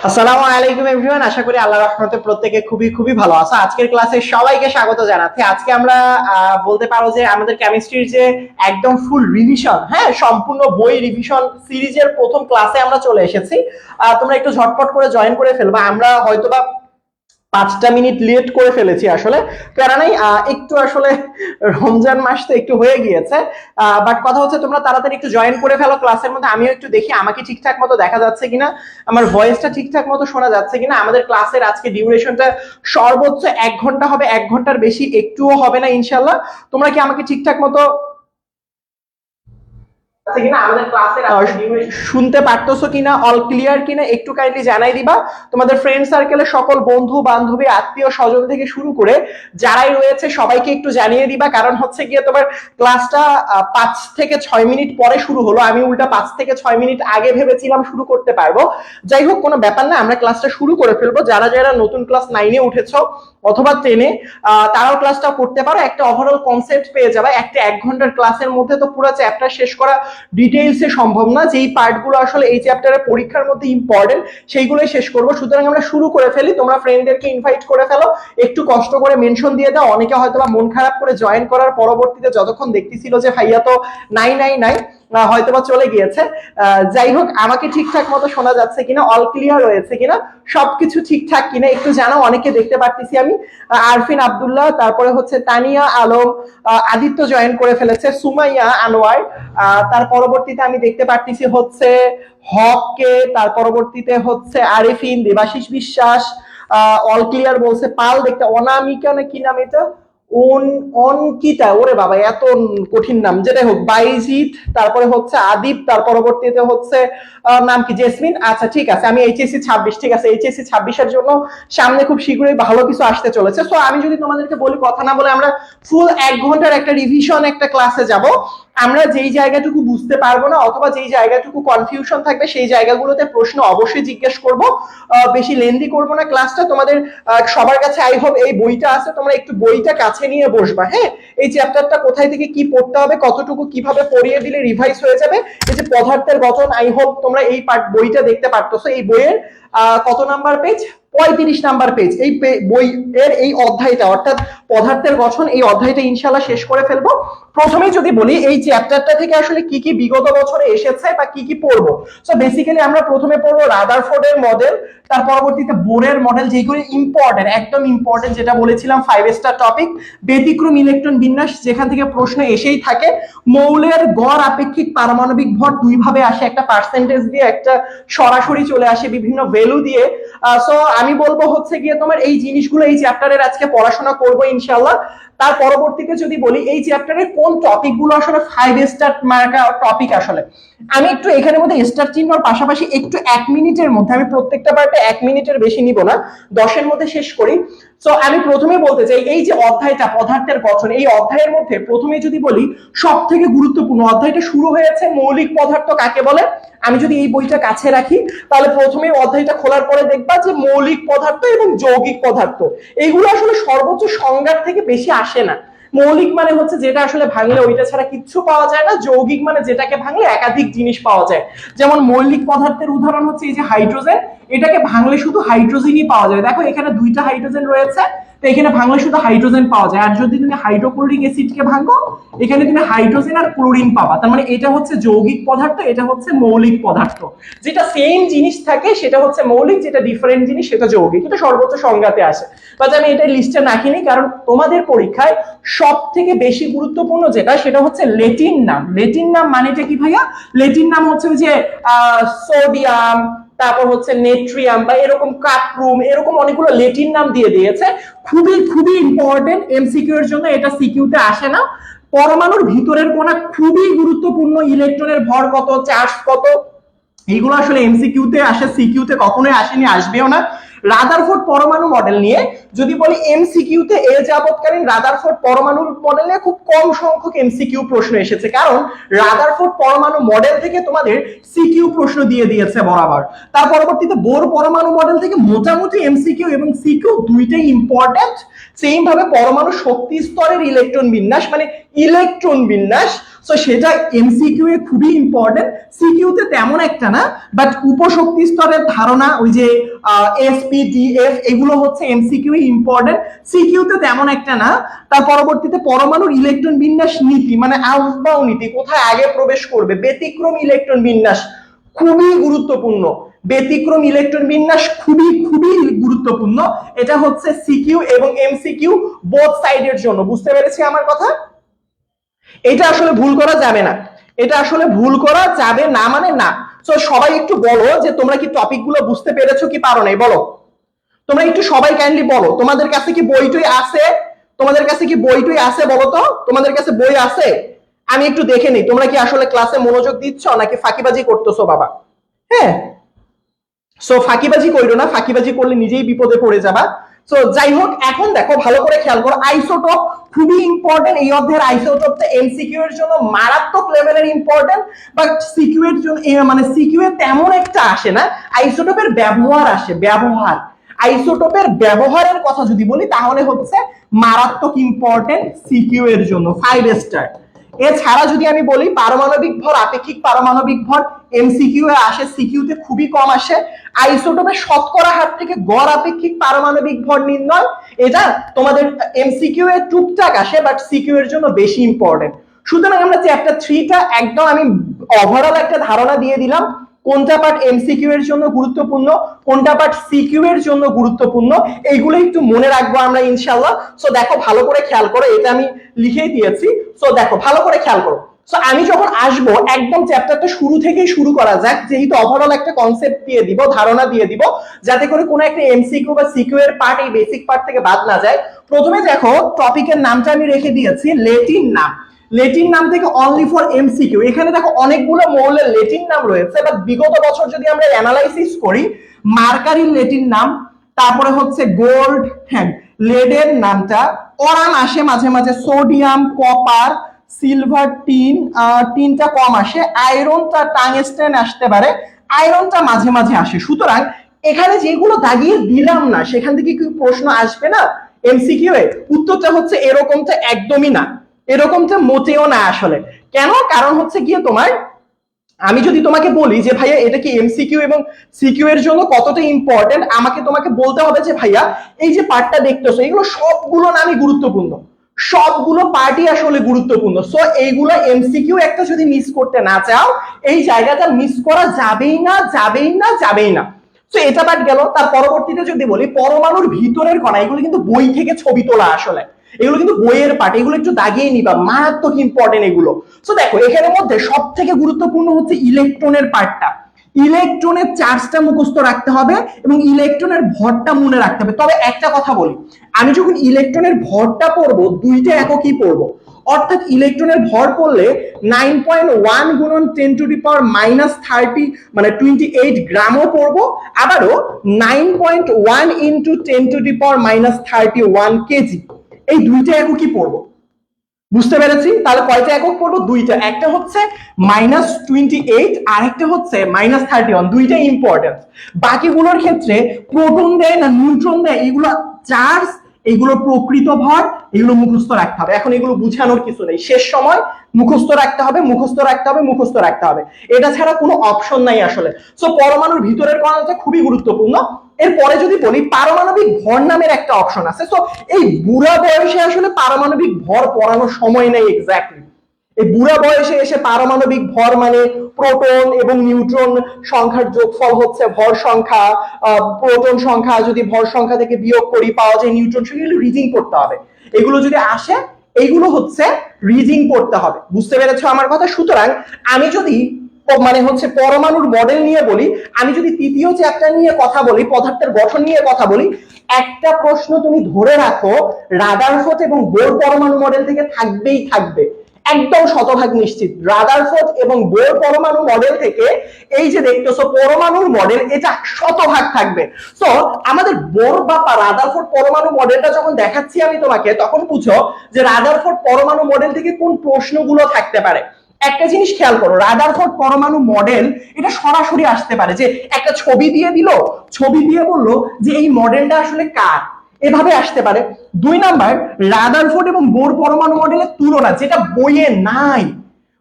আসসালামু আলাইকুম এভরিওয়ান, আশা করি আল্লাহর রহমতে প্রত্যেকে খুবই খুবই ভালো আছে। আজকের ক্লাসে সবাইকে স্বাগত জানাচ্ছি। আজকে আমরা বলতে পারো যে আমাদের কেমিস্ট্রির যে একদম ফুল রিভিশন, হ্যাঁ, সম্পূর্ণ বই রিভিশন সিরিজের প্রথম ক্লাসে আমরা চলে এসেছি। তোমরা একটু ঝটপট করে জয়েন করে ফেলবা। আমরা হয়তোবা 5টা মিনিট লেট করে ফেলেছি আসলে, কারণ একটু আসলে রমজান মাস তো একটু হয়ে গিয়েছে। বাট কথা হচ্ছে তোমরা তাড়াতাড়ি একটু জয়েন করে ফেলো ক্লাসের মধ্যে। আমিও একটু দেখি আমাকে ঠিকঠাক মতো দেখা যাচ্ছে কিনা, আমার ভয়েসটা ঠিকঠাক মতো শোনা যাচ্ছে কিনা। আমাদের ক্লাসের আজকে ডিউরেশনটা সর্বোচ্চ 1 ঘন্টা হবে, 1 ঘন্টার বেশি একটুও হবে না ইনশাল্লাহ। তোমরা কি আমাকে ঠিকঠাক মতো শুনতে পারতেছো কিনা, অল ক্লিয়ার কিনা একটু কাইন্ডলি জানাই দিবা। তোমাদের ফ্রেন্ড সার্কেলে সকল বন্ধু বান্ধবী আত্মীয় স্বজন থেকে শুরু করে যারাই রয়েছে সবাইকে একটু জানিয়ে দিবা। কারণ হচ্ছে গিয়ে তোমার ক্লাসটা 5 থেকে 6 মিনিট পরে শুরু হলো, আমি উল্টা 5 থেকে 6 মিনিট আগে ভেবেছিলাম শুরু করতে পারবো। যাই হোক, কোনো ব্যাপার না, আমরা ক্লাসটা শুরু করে ফেলবো। যারা যারা নতুন ক্লাস 9-এ উঠেছো অথবা 10-এ, তারাও ক্লাসটা করতে পারো। একটা ওভারঅল কনসেপ্ট পেয়ে যাবে। একটা 1 ঘন্টার ক্লাসের মধ্যে তো পুরো চ্যাপ্টার শেষ করা ডিটেইলসে সম্ভব না। যেই পার্টগুলো আসলে এই চ্যাপ্টারের পরীক্ষার মধ্যে ইম্পর্টেন্ট সেইগুলোই শেষ করবো। সুতরাং আমরা শুরু করে ফেলি। তোমরা ফ্রেন্ডদেরকে ইনভাইট করে ফেলো, একটু কষ্ট করে মেনশন দিয়ে দাও। অনেকে হয়তো বা মন খারাপ করে জয়েন করার পরবর্তীতে যতক্ষণ দেখতেছিল যে ভাইয়া তো নাই নাই নাই, হয়তোবা চলে গিয়েছে। যাই হোক, আমাকে ঠিকঠাক মতো শোনা যাচ্ছে কিনা, অল ক্লিয়ার রয়েছে কিনা, সবকিছু ঠিকঠাক কিনা একটু জানাও। অনেকে দেখতে পারতেছি আমি, আরফিন আব্দুল্লাহ, তারপরে হচ্ছে তানিয়া আলম, আদিত্য জয়েন করে ফেলেছে, সুমাইয়া আনোয়ার, তার পরবর্তীতে আমি দেখতে পারতেছি হচ্ছে হককে, তার পরবর্তীতে হচ্ছে আরিফিন, দেবাশিস বিশ্বাস, অল ক্লিয়ার বলছে, পাল দেখতে, অনামিকা না কি নাম এটা, অনকিতা, ওরে বাবা এত কঠিন নাম, যেটাই হোক, বাইজিৎ, তারপরে হচ্ছে আদিব, তার পরবর্তীতে হচ্ছে নাম কি, জেসমিন। আচ্ছা ঠিক আছে, আমি এইচএসসি 26, ঠিক আছে, এইচএসসি 26-এর জন্য সামনে খুব শীঘ্রই ভালো কিছু আসতে চলেছে। সো আমি যদি তোমাদেরকে বলি, কথা না বলে আমরা ফুল 1 ঘন্টার একটা রিভিশন একটা ক্লাসে যাব। আমরা যেই জায়গাটুকু বুঝতে পারবো না অথবা যেই জায়গাটুকু কনফিউশন থাকবে সেই জায়গাগুলোতে প্রশ্ন অবশ্যই জিজ্ঞেস করব। বেশি লেন্দি করব না ক্লাসটা। তোমাদের সবার কাছে আই হোপ এই বইটা আছে, তোমরা একটু বইটা কাছে নিয়ে বসবা। হ্যাঁ, এই চ্যাপ্টারটা কোথায় থেকে কি পড়তে হবে, কতটুকু কিভাবে পড়িয়ে দিলে রিভাইজ হয়ে যাবে। এই যে পদার্থের গঠন, আই হোপ তোমরা এই বইটা দেখতে পারতেছো। এই বইয়ের কত নাম্বার পেজ, 35 নাম্বার পেজ। এই বইয়ের এই অধ্যায়টা অর্থাৎ পদার্থের গঠন, এই অধ্যায়টা ইনশাল্লাহ শেষ করে ফেলবো। প্রথমেই যদি বলি এই চ্যাপ্টারটা থেকে আসলে কি কি বিগত বছরে এসেছে বা কি কি পড়বো। সো বেসিক্যালি আমরা প্রথমে পড়বো রাদারফোর্ডের মডেল, তার পরবর্তীতে বোরের মডেল, যেগুলো ইম্পর্টেন্ট, একদম ইম্পর্টেন্ট, যেটা বলেছিলাম 5 স্টার টপিক। ব্যতিক্রম ইলেকট্রন বিন্যাস, যেখান থেকে প্রশ্ন এসেই থাকে। মৌলের গড় আপেক্ষিক পারমাণবিক ভর 2 ভাবে আসে, একটা পার্সেন্টেজ দিয়ে, একটা সরাসরি চলে আসে বিভিন্ন ভ্যালু দিয়ে। সো আমি বলবো হচ্ছে গিয়ে তোমার এই জিনিসগুলো এই চ্যাপ্টারের আজকে পড়াশোনা করবো ইনশাল্লাহ। তার পরবর্তীতে যদি বলি এই চ্যাপ্টারের কোন টপিক গুলো আসলে 5 স্টার মার্কা টপিক, আসলে আমি একটু এখানের মধ্যে স্টার চিহ্নর পাশাপাশি একটু 1 মিনিটের মধ্যে, আমি প্রত্যেকটা পার্টে 1 মিনিটের বেশি নিব না, 10-এর মধ্যে শেষ করি। সো আমি প্রথমে বলতে চাই এই যে অধ্যায়টা পদার্থের গঠন, এই অধ্যায়ের মধ্যে প্রথমে যদি বলি সব থেকে গুরুত্বপূর্ণ অধ্যায়টা শুরু হয়েছে মৌলিক পদার্থ কাকে বলে। আমি যদি এই বইটা কাছে রাখি তাহলে প্রথমে অধ্যায়টা খোলার পরে দেখবা যে মৌলিক পদার্থ এবং যৌগিক পদার্থ, এইগুলো আসলে সর্বোচ্চ সংজ্ঞার থেকে বেশি আসে না। মৌলিক মানে হচ্ছে যেটা আসলে ভাঙলে ওইটা ছাড়া কিচ্ছু পাওয়া যায় না। যৌগিক মানে যেটাকে ভাঙলে একাধিক জিনিস পাওয়া যায়। যেমন মৌলিক পদার্থের উদাহরণ হচ্ছে এই যে হাইড্রোজেন, এটাকে ভাঙলে শুধু হাইড্রোজেনই পাওয়া যায়। দেখো এখানে 2টা হাইড্রোজেন রয়েছে, তো এখানে ভাঙলে শুধু হাইড্রোজেন পাওয়া যায়। আর যদি তুমি হাইড্রোক্লোরিক অ্যাসিডকে ভাঙো, এখানে তুমি হাইড্রোজেন আর ক্লোরিন পাবা। তার মানে এটা হচ্ছে যৌগিক পদার্থ, এটা হচ্ছে মৌলিক পদার্থ। যেটা সেম জিনিস থাকে সেটা হচ্ছে মৌলিক, যেটা ডিফারেন্ট জিনিস সেটা যৌগিক। এটা সর্বোচ্চ সংজ্ঞাতে আসে। বাট আমি এটা লিস্টে রাখিনি কারণ তোমাদের পরীক্ষায় সব থেকে বেশি গুরুত্বপূর্ণ যেটা সেটা হচ্ছে লেটিন নাম। লেটিন নাম মানেটা কি ভাইয়া? লেটিন নাম হচ্ছে ওই যে সোডিয়াম, তারপর হচ্ছে নেট্রিয়াম বা এরকম কাপরুম, এরকম অনেকগুলো লেটিন নাম দিয়ে দিয়েছে। খুবই খুবই ইম্পর্টেন্ট এমসিকিউ এর জন্য, এটা সিকিউতে আসে না। পরমাণুর ভিতরের কোণা খুবই গুরুত্বপূর্ণ, ইলেকট্রনের ভর কত, চার্জ কত, এইগুলো আসলে এমসিকিউতে আসে, সিকিউতে কখনোই আসেনি, আসবেও না। রাদারফোর্ড পরমাণু মডেল নিয়ে যদি বলি এমসিকিউতে এ যাবৎকালীন রাদারফোর্ড পরমাণু মডেল নিয়ে খুব কম সংখ্যক এমসিকিউ প্রশ্ন এসেছে, কারণ রাদারফোর্ড পরমাণু মডেল থেকে তোমাদের সিকিউ প্রশ্ন দিয়ে দিয়েছে বরাবর। তার পরবর্তীতে বোর পরমাণু মডেল থেকে মোটামুটি এমসিকিউ এবং সিকিউ দুইটাই ইম্পর্টেন্ট। সেম ভাবে পরমাণু শক্তি স্তরের ইলেকট্রন বিন্যাস, মানে ইলেকট্রন বিন্যাস। সো সেটা এমসিকিউ এ খুবই ইম্পর্টেন্ট, সিকিউ তে তেমন একটা না, বাট উপশক্তি স্তরের ধারণা ওই যে এসপিডিএফ এগুলো হচ্ছে এমসিকিউ এ ইম্পর্টেন্ট, সিকিউ তে তেমন একটা না। তার পরবর্তীতে পরমাণুর ইলেকট্রন বিন্যাস নীতি মানে আউটবাউ নীতি, কোথায় আগে প্রবেশ করবে, ব্যতিক্রম ইলেকট্রন বিন্যাস খুবই গুরুত্বপূর্ণ, ব্যতিক্রম ইলেকট্রন বিন্যাস খুবই খুবই গুরুত্বপূর্ণ। এটা হচ্ছে সিকিউ এবং এমসিকিউ বোথ সাইডের জন্য। বুঝতে পেরেছি আমার কথা? এটা আসলে ভুল করা যাবে না, এটা আসলে ভুল করা যাবে না মানে না। তো সবাই একটু বলো যে তোমরা কি টপিক গুলো বুঝতে পেরেছো কি পারো নাই, বলো তোমরা একটু সবাই কাইন্ডলি বলো। তোমাদের কাছে কি বইটই আছে? তোমাদের কাছে কি বইটই আছে বলো তো, তোমাদের কাছে বই আছে? আমি একটু দেখে নিই তোমরা কি আসলে ক্লাসে মনোযোগ দিচ্ছ নাকি ফাঁকিবাজি করতেছো বাবা। হ্যাঁ, সো ফাঁকিবাজি কইরো না, ফাঁকিবাজি করলে নিজেই বিপদে পড়ে যাবা। সো যাই হোক, এখন দেখো ভালো করে খেয়াল করো, আইসোটোপ খুবই ইম্পর্টেন্ট। এই অধ্যায়ের আইসোটোপটা এমসিকিউ এর জন্য মারাত্মক লেভেলের ইম্পর্টেন্ট, বাট সিকিউ এর জন্য মানে সিকিউ এ তেমন একটা আসে না। আইসোটোপের ব্যবহার আসে, ব্যবহার, আইসোটোপের ব্যবহারের কথা যদি বলি তাহলে হচ্ছে মারাত্মক ইম্পর্টেন্ট সিকিউ এর জন্য 5 স্টার। এছাড়া যদি আমি বলি পারমাণবিক ভর, আপেক্ষিক পারমাণবিক ভর এমসিকিউ এ আসে, সিকিউ তে খুবই কম আসে। আইসোটোপের শতকরা হার থেকে গড় আপেক্ষিক পারমাণবিক ভর নির্ণয়, এটা তোমাদের এমসিকিউ এ টুকটাক আসে, বাট সিকিউ এর জন্য বেশি ইম্পর্টেন্ট। সুতরাং আমরা চ্যাপ্টার 3টা একদম আমি ওভারঅল একটা ধারণা দিয়ে দিলাম কোনটা পার্ট এমসিকিউ এর জন্য গুরুত্বপূর্ণ, কোনটা পার্ট সিকিউ এর জন্য গুরুত্বপূর্ণ, এইগুলো একটু মনে রাখবো আমরা ইনশাআল্লাহ। সো দেখো ভালো করে খেয়াল করো, এটা আমি লিখেই দিয়েছি। সো দেখো ভালো করে খেয়াল করো। সো আমি যখন আসবো একদম চ্যাপ্টারটা শুরু থেকেই শুরু করা যাক, যেহেতু ওভারঅল একটা কনসেপ্ট দিয়ে দিব, ধারণা দিয়ে দিব, যাতে করে কোনো একটা এমসিকিউ বা সিকিউ এর পার্ট এই বেসিক পার্ট থেকে বাদ না যায়। প্রথমে দেখো টপিকের নামটা আমি রেখে দিয়েছি লেটিন নাম, লেটিন নাম থেকে অনলি ফর এমসিকিউ। এখানে দেখো অনেকগুলো মৌলের লেটিন নাম রয়েছে, বাট বিগত বছর যদি আমরা অ্যানালাইসিস করি, মার্কারির লেটিন নাম, তারপরে হচ্ছে গোল্ড, হ্যাঁ লেডের নামটা, অরান আসে মাঝে মাঝে, সোডিয়াম, কপার, সিলভার, টিনটা কম আসে, আয়রনটা, টাংস্টেন আসতে পারে, আয়রনটা মাঝে মাঝে আসে। সুতরাং এখানে যেগুলো দাগিয়ে দিলাম না সেখান থেকে কি প্রশ্ন আসবে না এমসিকিউ এ? উত্তরটা হচ্ছে এরকমটা একদমই না, এরকমটা মোটেও না আসলে। কেন? কারণ হচ্ছে গিয়ে তোমার, আমি যদি তোমাকে বলি যে ভাইয়া এটা কি এমসিকিউ এবং সিকিউ এর জন্য কতটা ইম্পর্টেন্ট, আমাকে তোমাকে বলতে হবে যে ভাইয়া এই যে পার্টটা দেখতেছো এগুলো সবগুলো নামই গুরুত্বপূর্ণ, সবগুলো পার্টই আসলে গুরুত্বপূর্ণ। সো এইগুলো এমসিকিউ একটা যদি মিস করতে না চাও, এই জায়গাটা মিস করা যাবেই না, যাবেই না, যাবেই না। তো এটা পার্ট গেল। তার পরবর্তীতে যদি বলি পরমাণুর ভিতরের কণা, এগুলো কিন্তু বই থেকে ছবি তোলা আসলে, এগুলো কিন্তু বইয়ের পার্ট, এগুলো একটু দাগিয়ে নিবা, মারাত্মক ইম্পর্টেন্ট এগুলো। সো দেখো এখানের মধ্যে সব থেকে গুরুত্বপূর্ণ হচ্ছে ইলেকট্রনের পার্টটা, ইলেকট্রনের চার্জটা মুখস্থ রাখতে হবে এবং ইলেকট্রনের ভরটা মনে রাখতে হবে। তবে একটা কথা বলি, আমি যখন ইলেকট্রনের ভরটা পড়বো দুইটা এককই পড়বো, অর্থাৎ ইলেকট্রনের ভর পড়লে 9.1 গুণন 10⁻³ মানে 28 গ্রামও পড়বো, আবারও 9.1 ইন্টু 10⁻³ কেজি, এই দুইটা এককই পড়বো। বুঝতে পেরেছি? তাহলে কয়টা একক পড়বো? দুইটা, একটা হচ্ছে -28 আর একটা হচ্ছে -31, দুইটা ইম্পর্টেন্ট। বাকিগুলোর ক্ষেত্রে প্রোটন দেয় না নিউট্রন দেয়, এগুলো চার্জ, এগুলো প্রকৃত ভর, এগুলো মুখস্থ রাখতে হবে। এখন এগুলো বুঝানোর কিছু নেই, শেষ সময় মুখস্থ রাখতে হবে, মুখস্থ রাখতে হবে, মুখস্থ রাখতে হবে, এটা ছাড়া কোনো অপশন নাই আসলে। সো পরমাণুর ভিতরের কণাটা খুবই গুরুত্বপূর্ণ। এরপরে যদি বলি পারমাণবিক ভর নামের একটা অপশন আছে। সো এই বুড়া বয়সে আসলে পারমাণবিক ভর পড়ানোর সময় নেই এক্স্যাক্টলি। এই বুড়া বয়সে এসে পারমাণবিক ভর মানে প্রোটন এবং নিউট্রন সংখ্যার যোগফল হচ্ছে ভর সংখ্যা, প্রোটন সংখ্যা যদি ভর সংখ্যা থেকে বিয়োগ করি পাওয়া যায় নিউট্রন সংখ্যা, এগুলো রিডিং করতে হবে। এগুলো যদি আসে এইগুলো হচ্ছে রিডিং করতে হবে। বুঝতে পেরেছো আমার কথা? সুতরাং আমি যদি মানে হচ্ছে পরমাণুর মডেল নিয়ে বলি, আমি যদি তৃতীয় চ্যাপ্টার নিয়ে কথা বলি, পদার্থের গঠন নিয়ে কথা বলি, একটা প্রশ্ন তুমি ধরে রাখো, রাদারফোর্ড এবং বোর পরমাণু মডেল থেকে থাকবেই থাকবে, একদম শতভাগ নিশ্চিত। রাদারফোর্ড এবং বোর পরমাণু মডেল থেকে এই যে দেখতেছো পরমাণুর মডেল, এটা শতভাগ থাকবে। তো আমাদের বোর বা রাদারফোর্ড পরমাণু মডেলটা যখন দেখাচ্ছি আমি তোমাকে, তখন বুঝো যে রাদারফোর্ড পরমাণু মডেল থেকে কোন প্রশ্নগুলো থাকতে পারে। একটা জিনিস খেয়াল করো, রাদারফোর্ড পরমাণু মডেল এটা সরাসরি আসতে পারে, যে একটা ছবি দিয়ে দিল, ছবি দিয়ে বললো যে এই মডেলটা আসলে কার, এভাবে আসতে পারে। 2 নাম্বার, রাদারফোর্ড এবং বোর পরমাণু মডেলের তুলনা, যেটা বইয়ে নাই।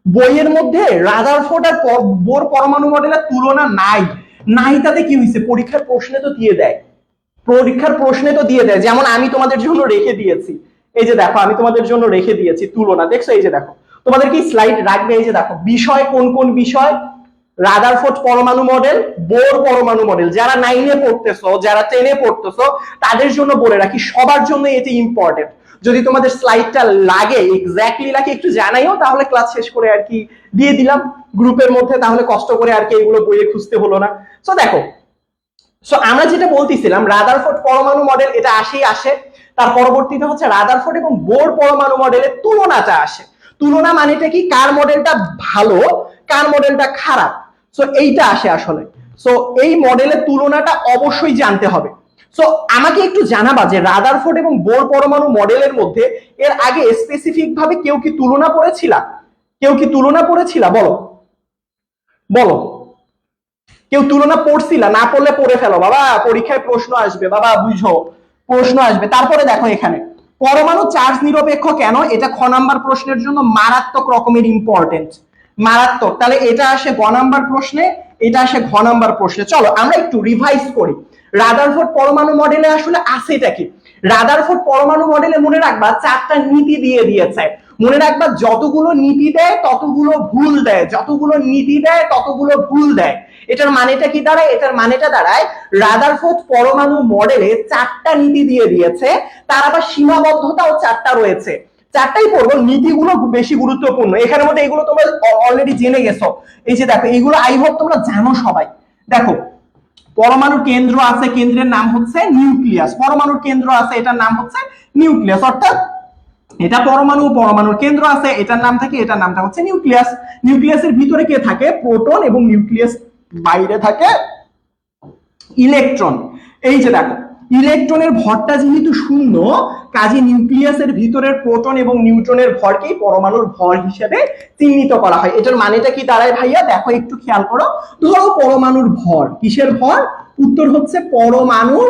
বইয়ের মধ্যে রাদারফোর্ড আর বোর পরমাণু মডেলের তুলনা নাই। নাই তাতে কি হয়েছে, পরীক্ষার প্রশ্নে তো দিয়ে দেয়। পরীক্ষার প্রশ্নে তো দিয়ে দেয়। যেমন আমি তোমাদের জন্য রেখে দিয়েছি, এই যে দেখো আমি তোমাদের জন্য রেখে দিয়েছি তুলনা, দেখছো? এই যে দেখো, তোমাদের কি স্লাইড রাখবে? এই যে দেখো, বিষয় কোন কোন বিষয়, রাদারফোর্ড পরমাণু মডেল, বোর পরমাণু মডেল। যারা 9-এ পড়তেছো, যারা 10-এ পড়তেছো, তাদের জন্য বলে রাখি, সবার জন্য এটি ইম্পর্টেন্ট। যদি তোমাদের স্লাইডটা লাগে, এক্স্যাক্টলি লাগে, একটু জানাইও, তাহলে ক্লাস শেষ করে আর কি দিয়ে দিলাম গ্রুপের মধ্যে, তাহলে কষ্ট করে আর কি এগুলো বইয়ে খুঁজতে হলো না। সো দেখো, সো আমরা যেটা বলতেছিলাম, রাদারফোর্ড পরমাণু মডেল এটা আসে, তার পরবর্তীতে হচ্ছে রাদারফোর্ড এবং বোর পরমাণু মডেলের তুলনাটা আসে। তুলনা মানেটা কি, কার মডেলটা ভালো, কার মডেলটা খারাপ, সো এইটা আসে আসলে। সো এই মডেলের তুলনাটা অবশ্যই জানতে হবে। সো আমাকে একটু জানাবা যে রাদারফোর্ড এবং বোর পরমাণু মডেলের মধ্যে এর আগে স্পেসিফিক ভাবে কেউ কি তুলনা পড়েছিলা? কেউ কি তুলনা পড়েছিলা? বলো বলো, কেউ তুলনা পড়ছিলা? না পড়লে পড়ে ফেলো বাবা, পরীক্ষায় প্রশ্ন আসবে বাবা, বুঝো, প্রশ্ন আসবে। তারপরে দেখো এখানে পরমাণু চার্জ নিরপেক্ষ কেন, এটা খ নাম্বার প্রশ্নের জন্য মারাত্মক রকমের ইম্পর্টেন্ট, মারাত্মক। তাহলে এটা আসে গ নাম্বার প্রশ্নে, এটা আসে ঘ নাম্বার প্রশ্নে। চলো আমরা একটু রিভাইজ করি। রাদারফোর্ড পরমাণু মডেলে আসলে আছে এটা কি, রাদারফোর্ড পরমাণু মডেলে মনে রাখবা 4টা নীতি দিয়ে দিয়েছে। মনে রাখবা, যতগুলো নীতি দেয় ততগুলো ভুল দেয়, যতগুলো নীতি দেয় ততগুলো ভুল দেয়। এটার মানেটা কি দাঁড়ায়? এটার মানেটা দাঁড়ায় রাদারফোর্ড পরমাণু মডেলে 4টা নীতি দিয়ে দিয়েছে, তার আবার সীমাবদ্ধতাও 4টা রয়েছে। 4টাই পড়বো, নীতিগুলো বেশি গুরুত্বপূর্ণ এখানের মধ্যে, এগুলো তোমরা অলরেডি জেনে গেছো। এই যে দেখো, এগুলো আই হোপ তোমরা জানো সবাই। দেখো, পরমাণুর কেন্দ্র আছে, কেন্দ্রের নাম হচ্ছে নিউক্লিয়াস। পরমাণুর কেন্দ্র আছে, এটার নাম হচ্ছে নিউক্লিয়াস। অর্থাৎ এটা পরমাণু, পরমাণুর কেন্দ্র আছে, এটার নাম থাকে, এটার নামটা হচ্ছে নিউক্লিয়াস। নিউক্লিয়াসের ভিতরে কে থাকে? প্রোটন, এবং নিউক্লিয়াস বাইরে থাকে ইলেকট্রন। এই যে দেখো, ইলেকট্রনের ভরটা যেহেতু শূন্য, কাজে নিউক্লিয়াসের ভিতরের প্রোটন এবং নিউট্রনের ভরকেই পরমাণুর ভর হিসেবে চিহ্নিত করা হয়। এটার মানেটা কি দাঁড়ায় ভাইয়া? দেখো একটু খেয়াল করো। ধরো পরমাণুর ভর, কিসের ভর? উত্তর হচ্ছে পরমাণুর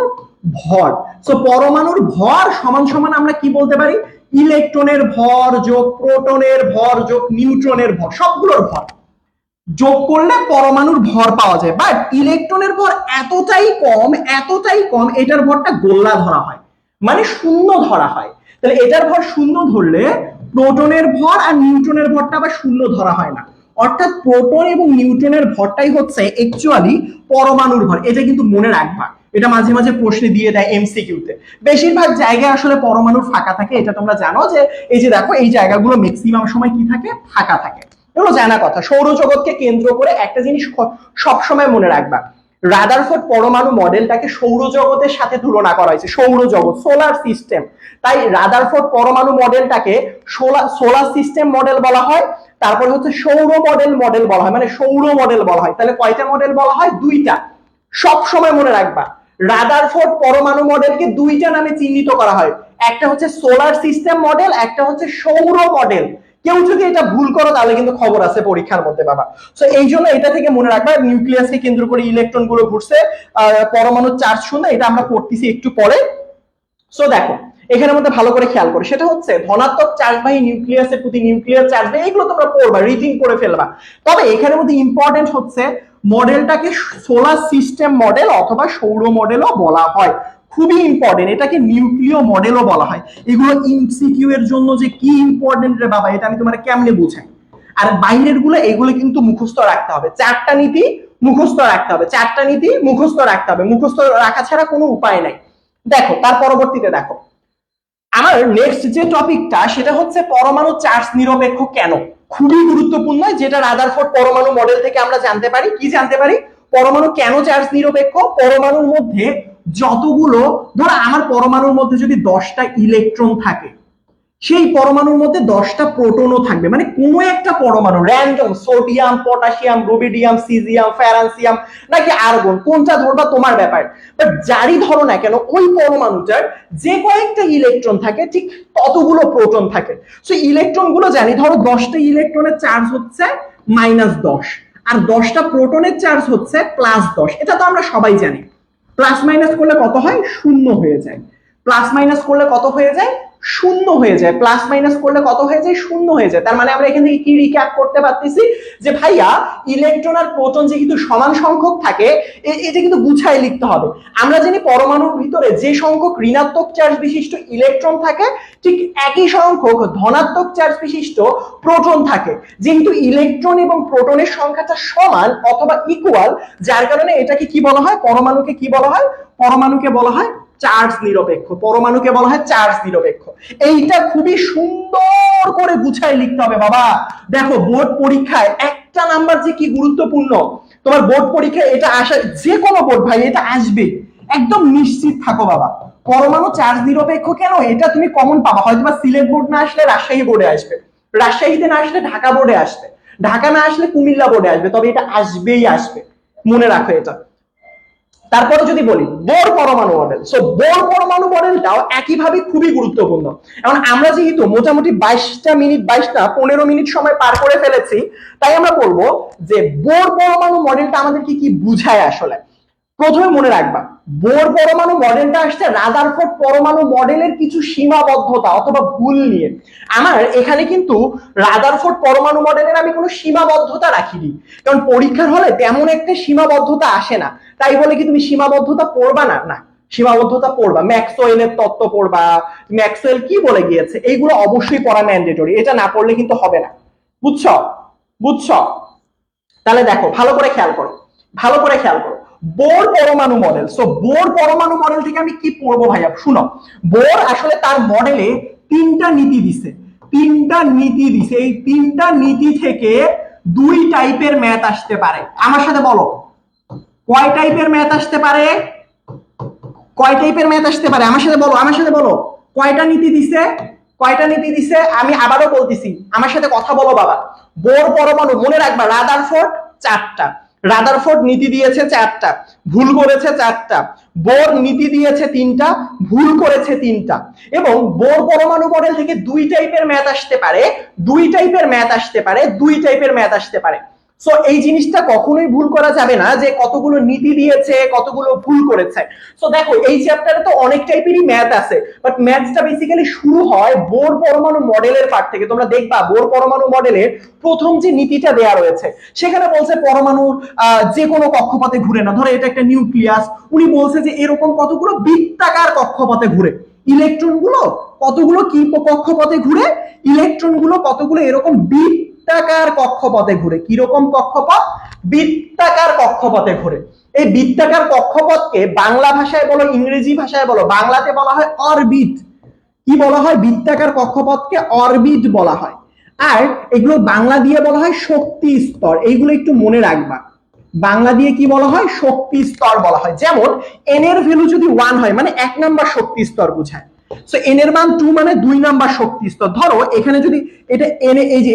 ভর। সো পরমাণুর ভর সমান সমান আমরা কি বলতে পারি? ইলেকট্রনের ভর যোগ প্রোটনের ভর যোগ নিউট্রনের ভর, সবগুলোর ভর যোগ করলে পরমাণুর ভর পাওয়া যায়। বাট ইলেকট্রনের ভর এতটাই কম, এতটাই কম, এটার ভরটা গোল্লা ধরা হয়, মানে শূন্য ধরা হয়। তাহলে এটার ভর শূন্য ধরলে প্রোটনের ভর আর নিউট্রনের ভরটা আবার শূন্য ধরা হয় না। অর্থাৎ প্রোটন এবং নিউট্রনের ভরটাই হচ্ছে অ্যাকচুয়ালি পরমাণুর ভর। এটা কিন্তু মনে রাখবা, এটা মাঝে মাঝে প্রশ্নে দিয়ে দেয় এমসিকিউতে। বেশিরভাগ জায়গায় আসলে পরমাণুর ফাঁকা থাকে, এটা তোমরা জানো যে এই যে দেখো, এই জায়গাগুলো ম্যাক্সিমাম সময় কি থাকে? ফাঁকা থাকে। এগুলো জানা কথা। সৌরজগৎকে কেন্দ্র করে একটা জিনিস সবসময় মনে রাখবা, রাদারফোর্ড পরমাণু মডেলটাকে সৌরজগতের সাথে তুলনা করা হয়েছে। সৌরজগৎ, সোলার সিস্টেম, তাই রাদারফোর্ড পরমাণু মডেলটাকে সোলার সিস্টেম মডেল বলা হয়। তারপরে হচ্ছে সৌর মডেল বলা হয়, মানে সৌর মডেল বলা হয়। তাহলে কয়টা মডেল বলা হয়? 2টা। সব সময় মনে রাখবা, রাদারফোর্ড পরমাণু মডেলকে 2টা নামে চিহ্নিত করা হয়, একটা হচ্ছে সোলার সিস্টেম মডেল, একটা হচ্ছে সৌর মডেল। কেউ যদি এটা ভুল করো তাহলে কিন্তু খবর আছে পরীক্ষার মধ্যে বাবা। সো এই জন্য এটা থেকে মনে রাখবা, নিউক্লিয়াসকে কেন্দ্র করে ইলেকট্রন গুলো ঘুরছে, পরমাণুর চার্জ শূন্য, এটা আমরা পড়তেছি একটু পরে। সো দেখো এখানের মধ্যে ভালো করে খেয়াল করো, সেটা হচ্ছে ধনাত্মক চার্জবাহী নিউক্লিয়াসের প্রতি নিউক্লিয়ার চার্জ, এগুলো তোমরা পড়বা, রিডিং করে ফেলবা। তবে এখানের মধ্যে ইম্পর্টেন্ট হচ্ছে মডেলটাকে সোলার সিস্টেম মডেল অথবা সৌর মডেলও বলা হয়, খুবই ইম্পর্টেন্ট। এটাকে নিউক্লিয় মডেলও বলা হয়। এগুলো এমসিকিউ এর জন্য যে কি ইম্পর্টেন্ট রে বাবা, এটা আমি তোমার কেমনে বোঝাই। আর বাইরের গুলো, এগুলো কিন্তু মুখস্থ রাখতে হবে। 4টা নীতি মুখস্থ রাখতে হবে, 4টা নীতি মুখস্থ রাখতে হবে, মুখস্থ রাখা ছাড়া কোনো উপায় নাই। দেখো তার পরবর্তীতে দেখো, আমার নেক্সট যে টপিকটা সেটা হচ্ছে পরমাণু চার্জ নিরপেক্ষ কেন। খুবই গুরুত্বপূর্ণ, যেটা রাদারফোর্ড পরমাণু মডেল থেকে আমরা জানতে পারি। কি জানতে পারি? পরমাণু কেন চার্জ নিরপেক্ষ। পরমাণুর মধ্যে যতগুলো, ধরো আমার পরমাণুর মধ্যে যদি 10টা ইলেকট্রন থাকে, সেই পরমাণুর মধ্যে 10টা প্রোটনও থাকবে, মানে কোনো একটা পরমাণু random, sodium, potassium, rubidium, caesium, francium নাকি আর্গন, কোনটা ধরবা তোমার ব্যাপার। বাট যারই ধরো না কেন, ওই পরমাণুটার যে কয়েকটা ইলেকট্রন থাকে ঠিক ততগুলো প্রোটন থাকে। সো ইলেকট্রন গুলো জানি, ধরো 10টা ইলেকট্রনের চার্জ হচ্ছে -10, আর 10টা প্রোটনের চার্জ হচ্ছে +10। এটা তো আমরা সবাই জানি। প্লাস মাইনাস করলে কত হয়? 0 হয়ে যায়। প্লাস মাইনাস করলে কত হয়ে যায়, শূন্য হয়ে যায়। প্লাস মাইনাস করলে কত হয়ে যায়, শূন্য হয়ে যায়। তার মানে আমরা এখান থেকে কি রিক্যাপ করতে পারতেছি যে ভাইয়া ইলেকট্রন আর প্রোটন যেহেতু সমান সংখ্যক থাকে, এটা কিন্তু গুছায় লিখতে হবে। আমরা জানি পরমাণুর ভিতরে যে সংখ্যক ঋণাত্মক চার্জ বিশিষ্ট ইলেকট্রন থাকে ঠিক একই সংখ্যক ধনাত্মক চার্জ বিশিষ্ট প্রোটন থাকে। যেহেতু ইলেকট্রন এবং প্রোটনের সংখ্যাটা সমান অথবা ইকুয়াল, যার কারণে এটাকে কি বলা হয়, পরমাণুকে কি বলা হয়, পরমাণুকে বলা হয় চার্জ নিরপেক্ষ। পরমাণুকে বলা হয় চার্জ নিরপেক্ষ। এইটা খুবই সুন্দর করে গুছায় লিখতে হবে বাবা। দেখো বোর্ড পরীক্ষায় একটা নাম্বার যে কি গুরুত্বপূর্ণ, তোমার বোর্ড পরীক্ষায় এটা আসা, যে কোনো বোর্ড ভাই এটা আসবে, একদম নিশ্চিত থাকো বাবা। পরমাণু চার্জ নিরপেক্ষ কেন, এটা তুমি কমন পাবা। হয়তো বা সিলেট বোর্ড না আসলে রাজশাহী বোর্ডে আসবে, রাজশাহীতে না আসলে ঢাকা বোর্ডে আসবে, ঢাকা না আসলে কুমিল্লা বোর্ডে আসবে, তবে এটা আসবেই আসবে, মনে রাখো এটা। তারপরে যদি বলি বোর পরমাণু মডেল, সো বোর পরমাণু মডেলটাও একইভাবে খুবই গুরুত্বপূর্ণ। এখন আমরা যেহেতু মোটামুটি 15 মিনিট সময় পার করে ফেলেছি, তাই আমরা বলবো যে বোর পরমাণু মডেলটা আমাদেরকে কি বুঝায় আসলে। প্রথমে মনে রাখবা বোর পরমাণু মডেলটা আসছে রাদারফোর্ড পরমাণু মডেলের কিছু সীমাবদ্ধতা অথবা ভুল নিয়ে। আমার এখানে কিন্তু রাদারফোর্ড পরমাণু মডেলের আমি কোনো সীমাবদ্ধতা রাখিনি, কারণ পরীক্ষার হলে তেমন একটা সীমাবদ্ধতা আসে না। তাই বলে কি তুমি সীমাবদ্ধতা পড়বা না, না সীমাবদ্ধতা পড়বা, ম্যাক্সওয়েলের তত্ত্ব পড়বা, ম্যাক্সওয়েল কি বলে গিয়েছে এইগুলো অবশ্যই পড়া ম্যান্ডেটরি, এটা না পড়লে কিন্তু হবে না। বুঝছো, বুঝছো? তাহলে দেখো ভালো করে খেয়াল করো, ভালো করে খেয়াল করো বোর পরমাণু মডেল। সো বোর পরমাণু মডেল থেকে আমি কি পড়বো ভাইয়া, শুনো। বোর আসলে তার মডেলে তিনটা নীতি দিছে, তিনটা নীতি দিছে। এই তিনটা নীতি থেকে দুই টাইপের ম্যাথ আসতে পারে। আমার সাথে বলো কয় টাইপের ম্যাথ আসতে পারে, কয় টাইপের ম্যাথ আসতে পারে, আমার সাথে বলো, আমার সাথে বলো কয়টা নীতি দিছে, কয়টা নীতি দিছে। আমি আবারও বলতেছি, আমার সাথে কথা বলো বাবা। বোর পরমাণু মনে রাখবা রাদারফোর্ড চারটা, রাদারফোর্ড নীতি দিয়েছে চারটা, ভুল করেছে চারটা। বোর নীতি দিয়েছে তিনটা, ভুল করেছে তিনটা। এবং বোর পরমাণু মডেল থেকে দুই টাইপের ম্যাথ আসতে পারে, দুই টাইপের ম্যাথ আসতে পারে, দুই টাইপের ম্যাথ আসতে পারে। সো এই জিনিসটা কখনোই ভুল করা যাবে না যে কতগুলো নীতি দিয়েছে কতগুলো ভুল করেছে। সো দেখো এই চ্যাপ্টারে তো অনেক টাইপেরই ম্যাথ আছে, বাট ম্যাথসটা বেসিক্যালি শুরু হয় বোর পরমাণু মডেলের পার্ট থেকে। তোমরা দেখবা বোর পরমাণু মডেলের প্রথম যে নীতিটা দেয়া রয়েছে সেখানে বলছে পরমাণুর যে কোনো কক্ষপথে ঘুরে না। ধরো এটা একটা নিউক্লিয়াস, উনি বলছে যে এরকম কতগুলো বৃত্তাকার কক্ষপথে ঘুরে। ইলেকট্রন গুলো কতগুলো কি কক্ষপথে ঘুরে, ইলেকট্রন গুলো কতগুলো এরকম বৃত্তাকার কক্ষপথে ঘুরে। কিরকম কক্ষপথ, বৃত্তাকার কক্ষপথে ঘুরে। এই বৃত্তাকার কক্ষপথকে বাংলা ভাষায় বলো ইংরেজি ভাষায় বলো, বাংলাতে বলা হয় অরবিট। কি বলা হয়, বৃত্তাকার কক্ষপথকে অরবিট বলা হয়। আর এগুলো বাংলা দিয়ে বলা হয় শক্তি স্তর। এইগুলো একটু মনে রাখবা, বাংলা দিয়ে কি বলা হয়, শক্তি স্তর বলা হয়। যেমন এন এর ভ্যালু যদি 1 হয় মানে 1 নাম্বার শক্তি স্তর বোঝায়। সো এন এর মান 2 মানে 2 নাম্বার শক্তি স্তর। ধরো এখানে যদি এটা এন, এই যে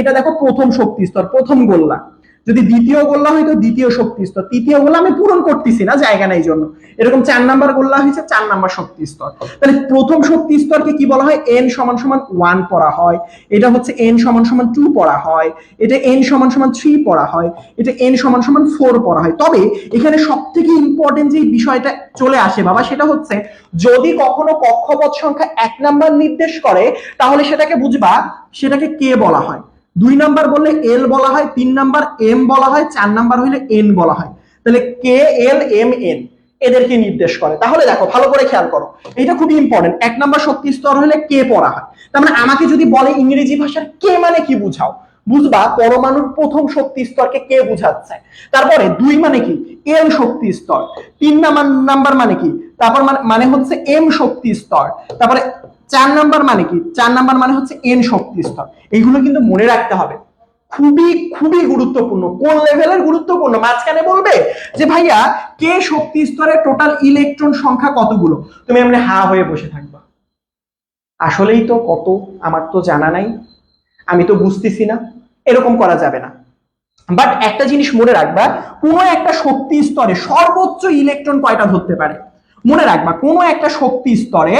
এটা দেখো প্রথম শক্তি স্তর, প্রথম গোল্লা। যদি দ্বিতীয় গোল্লা হয়তো দ্বিতীয় শক্তি স্তর, তৃতীয় গোল্লা আমি পূরণ করতেছি না জায়গা নাই জন্য, এরকম 4 নাম্বার গোল্লা হয়েছে 4 নাম্বার শক্তি স্তর। তাহলে প্রথম শক্তি স্তরকে কি বলা হয়, n সমান সমান 1 পড়া হয়, এটা হচ্ছে n সমান সমান 2 পড়া হয়, এটা n সমান সমান 3 পড়া হয়, এটা n সমান সমান 4 পড়া হয়। তবে এখানে সবথেকে ইম্পর্টেন্ট যে বিষয়টা চলে আসে বাবা, সেটা হচ্ছে যদি কখনো কক্ষপথ সংখ্যা 1 নাম্বার নির্দেশ করে তাহলে সেটাকে বুঝবা সেটাকে কে বলা হয়। 2 নাম্বার বললে এল বলা হয়, 3 নাম্বার এম বলা হয়, 4 নাম্বার হইলে এন বলা হয়। তাহলে কে এল এম এন এদেরকে নির্দেশ করে। তাহলে দেখো ভালো করে খেয়াল করো, এটা খুবই ইম্পর্টেন্ট। 1 নাম্বার শক্তি স্তর হলে কে পড়া হয়। তার মানে আমাকে যদি বলে ইংরেজি ভাষার কে মানে কি বুঝাও, বুঝবা পরমাণুর প্রথম শক্তি স্তরকে কে বুঝাচ্ছে। তারপরে 2 মানে কি, এল শক্তি স্তর। 3 নাম্বার মানে কি, তারপর মানে হচ্ছে এম শক্তি স্তর। তারপরে 4 নাম্বার মানে কি, 4 নাম্বার মানে হচ্ছে এন শক্তি স্তর। এইগুলো কিন্তু মনে রাখতে হবে, খুবই খুবই গুরুত্বপূর্ণ। কোন লেভেলের গুরুত্বপূর্ণ, মাঝখানে বলবে যে ভাইয়া কে শক্তি স্তরে টোটাল ইলেকট্রন সংখ্যা কতগুলো, তুমি এমনি হা হয়ে বসে থাকবা, আসলেই তো কত, আমার তো জানা নাই, আমি তো বুঝতেছি না, এরকম করা যাবে না। বাট একটা জিনিস মনে রাখবা, কোনো একটা শক্তি স্তরে সর্বোচ্চ ইলেকট্রন কয়টা ধরতে পারে। মনে রাখবা কোনো একটা শক্তি স্তরে,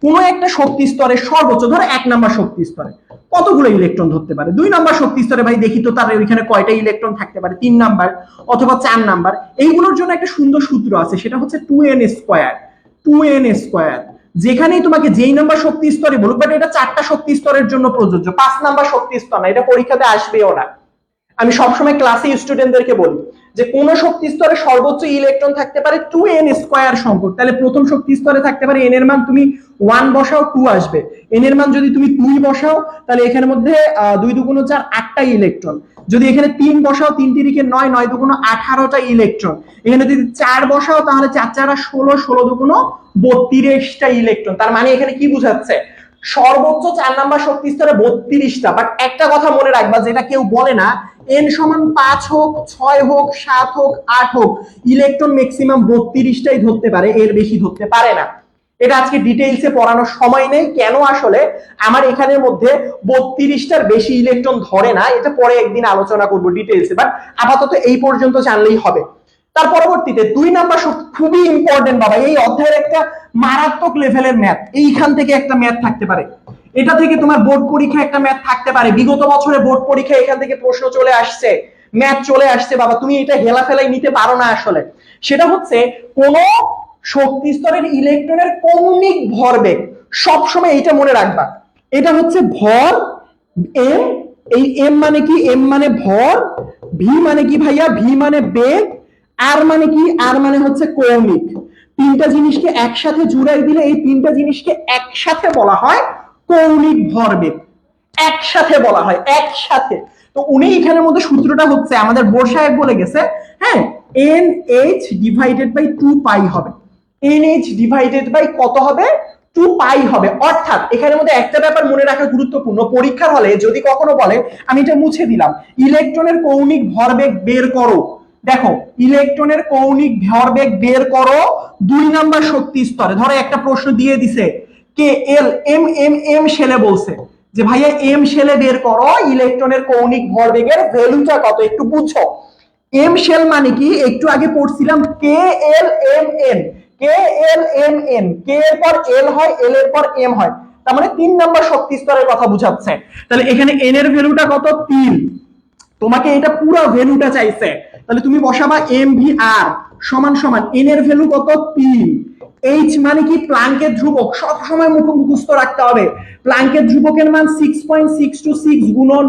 কোনো একটা শক্তি স্তরে সর্বোচ্চ, ধরো 1 নাম্বার শক্তি স্তরে কতগুলো ইলেকট্রন ধরতে পারে। 2 নাম্বার শক্তি স্তরে ভাই দেখি তো তার ওইখানে কয়টা ইলেকট্রন থাকতে পারে, 3 নাম্বার অথবা 4 নাম্বার। এইগুলোর জন্য একটা সুন্দর সূত্র আছে, সেটা হচ্ছে 2n স্কয়ার, 2n স্কয়ার যেখানেই তোমাকে যেই নাম্বার শক্তি স্তরে বলুক, বাট এটা 4টা শক্তি স্তরের জন্য প্রযোজ্য, 5 নাম্বার শক্তি স্তর না, এটা পরীক্ষাতে আসবেও না। আমি সবসময় ক্লাসে স্টুডেন্টদেরকে বলি যে কোন শক্তি স্তরে সর্বোচ্চ ইলেকট্রন থাকতে পারে 2n স্কয়ার সংখ্যক। তাহলে প্রথম শক্তি স্তরে থাকতে পারে n এর মান তুমি 1 বসাও 2 আসবে, n এর মান যদি তুমি 2 বসাও তাহলে এখানে মধ্যে 2 2 4 8টা ইলেকট্রন, যদি এখানে 3 বসাও 3 3 9 9 2 18টা ইলেকট্রন, এখানে যদি 4 বসাও তাহলে 4 4 16 16 2 32টা ইলেকট্রন। তার মানে এখানে কি বোঝাচ্ছে, সর্বোচ্চ 4 নাম্বার শক্তি স্তরে 32টা। বাট একটা কথা মনে রাখবা যেটা কেউ বলে না, n সমান 5 হোক 6 হোক 7 হোক 8 হোক, ইলেকট্রন ম্যাক্সিমাম 32টাই ধরতে পারে, এর বেশি ধরতে পারে না। এটা আজকে ডিটেইলসে পড়ানোর সময় নেই, কেন আসলে আমার এখানের মধ্যে 32টার বেশি ইলেকট্রন ধরে না, এটা পরে একদিন আলোচনা করব ডিটেইলসে, বাট আপাতত এই পর্যন্ত জানলেই হবে। তার পরবর্তীতে 2 নাম্বার খুবই ইম্পর্টেন্ট বাবা, এই অধ্যায়ের একটা মারাত্মক লেভেলের ম্যাথ, এইখান থেকে একটা ম্যাথ থাকতে পারে, এটা থেকে তোমার বোর্ড পরীক্ষা একটা ম্যাথ থাকতে পারে, বিগত বছরে বোর্ড পরীক্ষায় এখান থেকে প্রশ্ন চলে আসছে, ম্যাথ চলে আসছে বাবা, তুমি এটা হেলাফেলাই নিতে পারো না আসলে। সেটা হচ্ছে কোন শক্তি স্তরের ইলেকট্রনের কৌণিক ভরবেগ, সবসময় এইটা মনে রাখবা, এটা হচ্ছে ভর এম, এই এম মানে কি, এম মানে ভর, ভি মানে কি ভাইয়া, ভি মানে বেগ, আর মানে কি, আর মানে হচ্ছে কৌণিক। তিনটা জিনিসকে একসাথে জুড়াই দিলে এই তিনটা জিনিসকে একসাথে বলা হয় কৌণিক ভরবেগ, একসাথে বলা হয়, একসাথে। তো উনি এখানের মধ্যে সূত্রটা হচ্ছে আমাদের বোর সাহেব বলে গেছে, হ্যাঁ, NH ডিভাইডেড বাই 2 পাই হবে, NH ডিভাইডেড বাই কত হবে, 2 পাই হবে। অর্থাৎ এখানের মধ্যে একটা ব্যাপার মনে রাখা গুরুত্বপূর্ণ, পরীক্ষার হলে যদি কখনো বলে, আমি এটা মুছে দিলাম, ইলেকট্রনের কৌণিক ভরবেগ বের করো, দেখো ইলেকট্রনের কৌণিক ভরবেগ বের করো 2 নাম্বার শক্তি স্তরে, ধরো একটা প্রশ্ন দিয়ে দিছে কে এল এম এম এম শেলে বলছে যে ভাইয়া এম শেলে বের করো ইলেকট্রনের কৌণিক ভরবেগের ভ্যালুটা কত, একটু বুঝো। এম শেল মানে কি, একটু আগে পড়ছিলাম কে এল এম এন, কে এল এম এন, কে এর পর এল হয়, এল এর পর এম হয়, তার মানে 3 নাম্বার শক্তি স্তরের কথা বুঝাচ্ছে। তাহলে এখানে এন এর ভ্যালুটা কত, 3, তোমাকে এটা পুরো ভ্যালুটা চাইছে, তাহলে তুমি বসাবা এম ভি আর সমান সমান এন এর ভ্যালু কত, 3, এইচ মানে কি, প্লাঙ্কের ধ্রুবক, সব সময় মুখস্থ রাখতে হবে, প্লাঙ্কের ধ্রুবকের মান 6.626 গুণন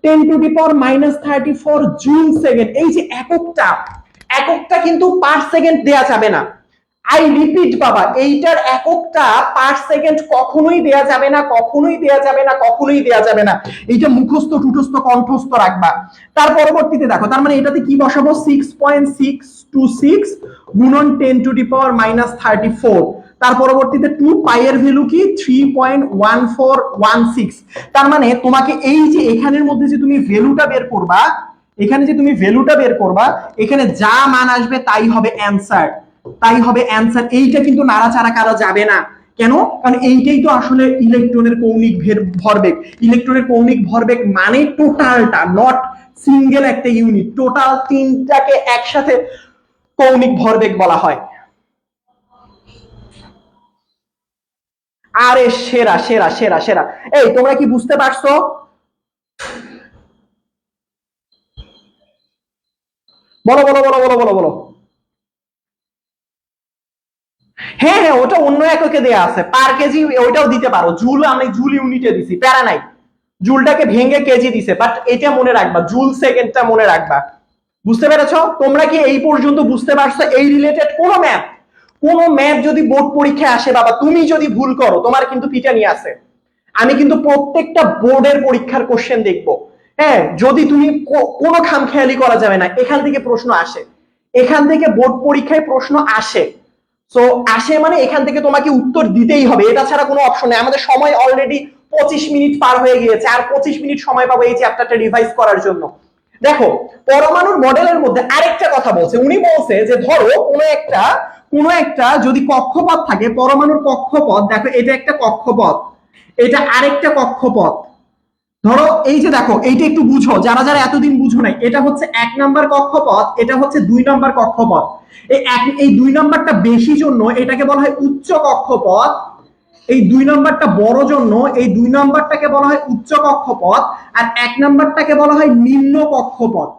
10 to the power -34 joule second. এই যে এককটা কিন্তু পার সেকেন্ড দেয়া যাবে না, আই রিপিট বাবা, এইটার এককটা পার সেকেন্ড কখনোই দেয়া যাবে না, কখনোই দেয়া যাবে না, কখনোই দেয়া যাবে না, এইটা মুখস্থ টুটস্থ কণ্ঠস্থ রাখবা। তার পরবর্তীতে দেখো, তার মানে এটাতে কি বসাবো, 6.626 গুণন 10 টু দি পাওয়ার -34, তার পরবর্তীতে 2 পাই এর ভ্যালু কি 3.1416। তার মানে তোমাকে এই যে এখানের মধ্যে যে তুমি ভ্যালুটা বের করবা, এখানে যে তুমি ভ্যালুটা বের করবা, এখানে যা মান আসবে তাই হবে অ্যানসার, তাই হবে অ্যানসার। এইটা কিন্তু নাড়াচাড়া করা যাবে না, কেন, কারণ এইটাই তো আসলে ইলেকট্রনের কৌণিক ভরবেগ, ইলেকট্রনের কৌণিক ভরবেগ মানে টোটালটা, নট সিঙ্গেল একটা ইউনিট, টোটাল তিনটাকে একসাথে কৌণিক ভরবেগ বলা হয়। আরে সেরা সেরা সেরা সেরা, এই তোমরা কি বুঝতে পারছো, বলো বলো বলো বলো বলো বলো। হ্যাঁ হ্যাঁ, ওটা অন্য এককে দেয়া আছে, পার কেজি ওইটাও দিতে পারো, জুল আমি জুল ইউনিটে দিছি, প্যারা নাই, জুলটাকে ভেঙে কেজি দিছে, বাট এটা মনে রাখবা, জুল সেকেন্ডটা মনে রাখবা। বুঝতে পেরেছো, তোমরা কি এই পর্যন্ত বুঝতে পারছো এই রিলেটেড কোন ম্যাথ যদি বোর্ড পরীক্ষায় আসে বাবা, তুমি যদি ভুল করো তোমার কিন্তু পিটানি আছে। আমি কিন্তু প্রত্যেকটা বোর্ডের পরীক্ষার কোশ্চেন দেখবো, হ্যাঁ, যদি তুমি কোনো খামখেয়ালি করা যাবে না, এখান থেকে প্রশ্ন আসে, এখান থেকে বোর্ড পরীক্ষায় প্রশ্ন আসে, সো আসে মানে এখান থেকে তোমাকে উত্তর দিতেই হবে, এটা ছাড়া কোনো অপশন নেই। আমাদের সময় অলরেডি 25 মিনিট পার হয়ে গিয়েছে, আর 25 মিনিট সময় পাবো এই চ্যাপ্টারটা রিভাইজ করার জন্য। দেখো পরমাণুর মডেলের মধ্যে আরেকটা কথা বলছে, উনি বলছে যে ধরো কোনো একটা যদি কক্ষপথ থাকে, পরমাণুর কক্ষপথ, দেখো এটা একটা কক্ষপথ, এটা আরেকটা কক্ষপথ, ধরো এই যে দেখো এইটা একটু বুঝো, যারা যারা এতদিন বুঝো নাই, এটা হচ্ছে 1 নাম্বার কক্ষপথ, এটা হচ্ছে 2 নাম্বার কক্ষপথ, এই 2 নাম্বারটা বেশি জন্য এটাকে বলা হয় উচ্চ কক্ষপথ, এই 2 নাম্বারটা বড় জন্য এই 2 নাম্বারটাকে বলা হয় উচ্চ কক্ষপথ, আর 1 নাম্বারটাকে বলা হয় নিম্ন কক্ষপথ,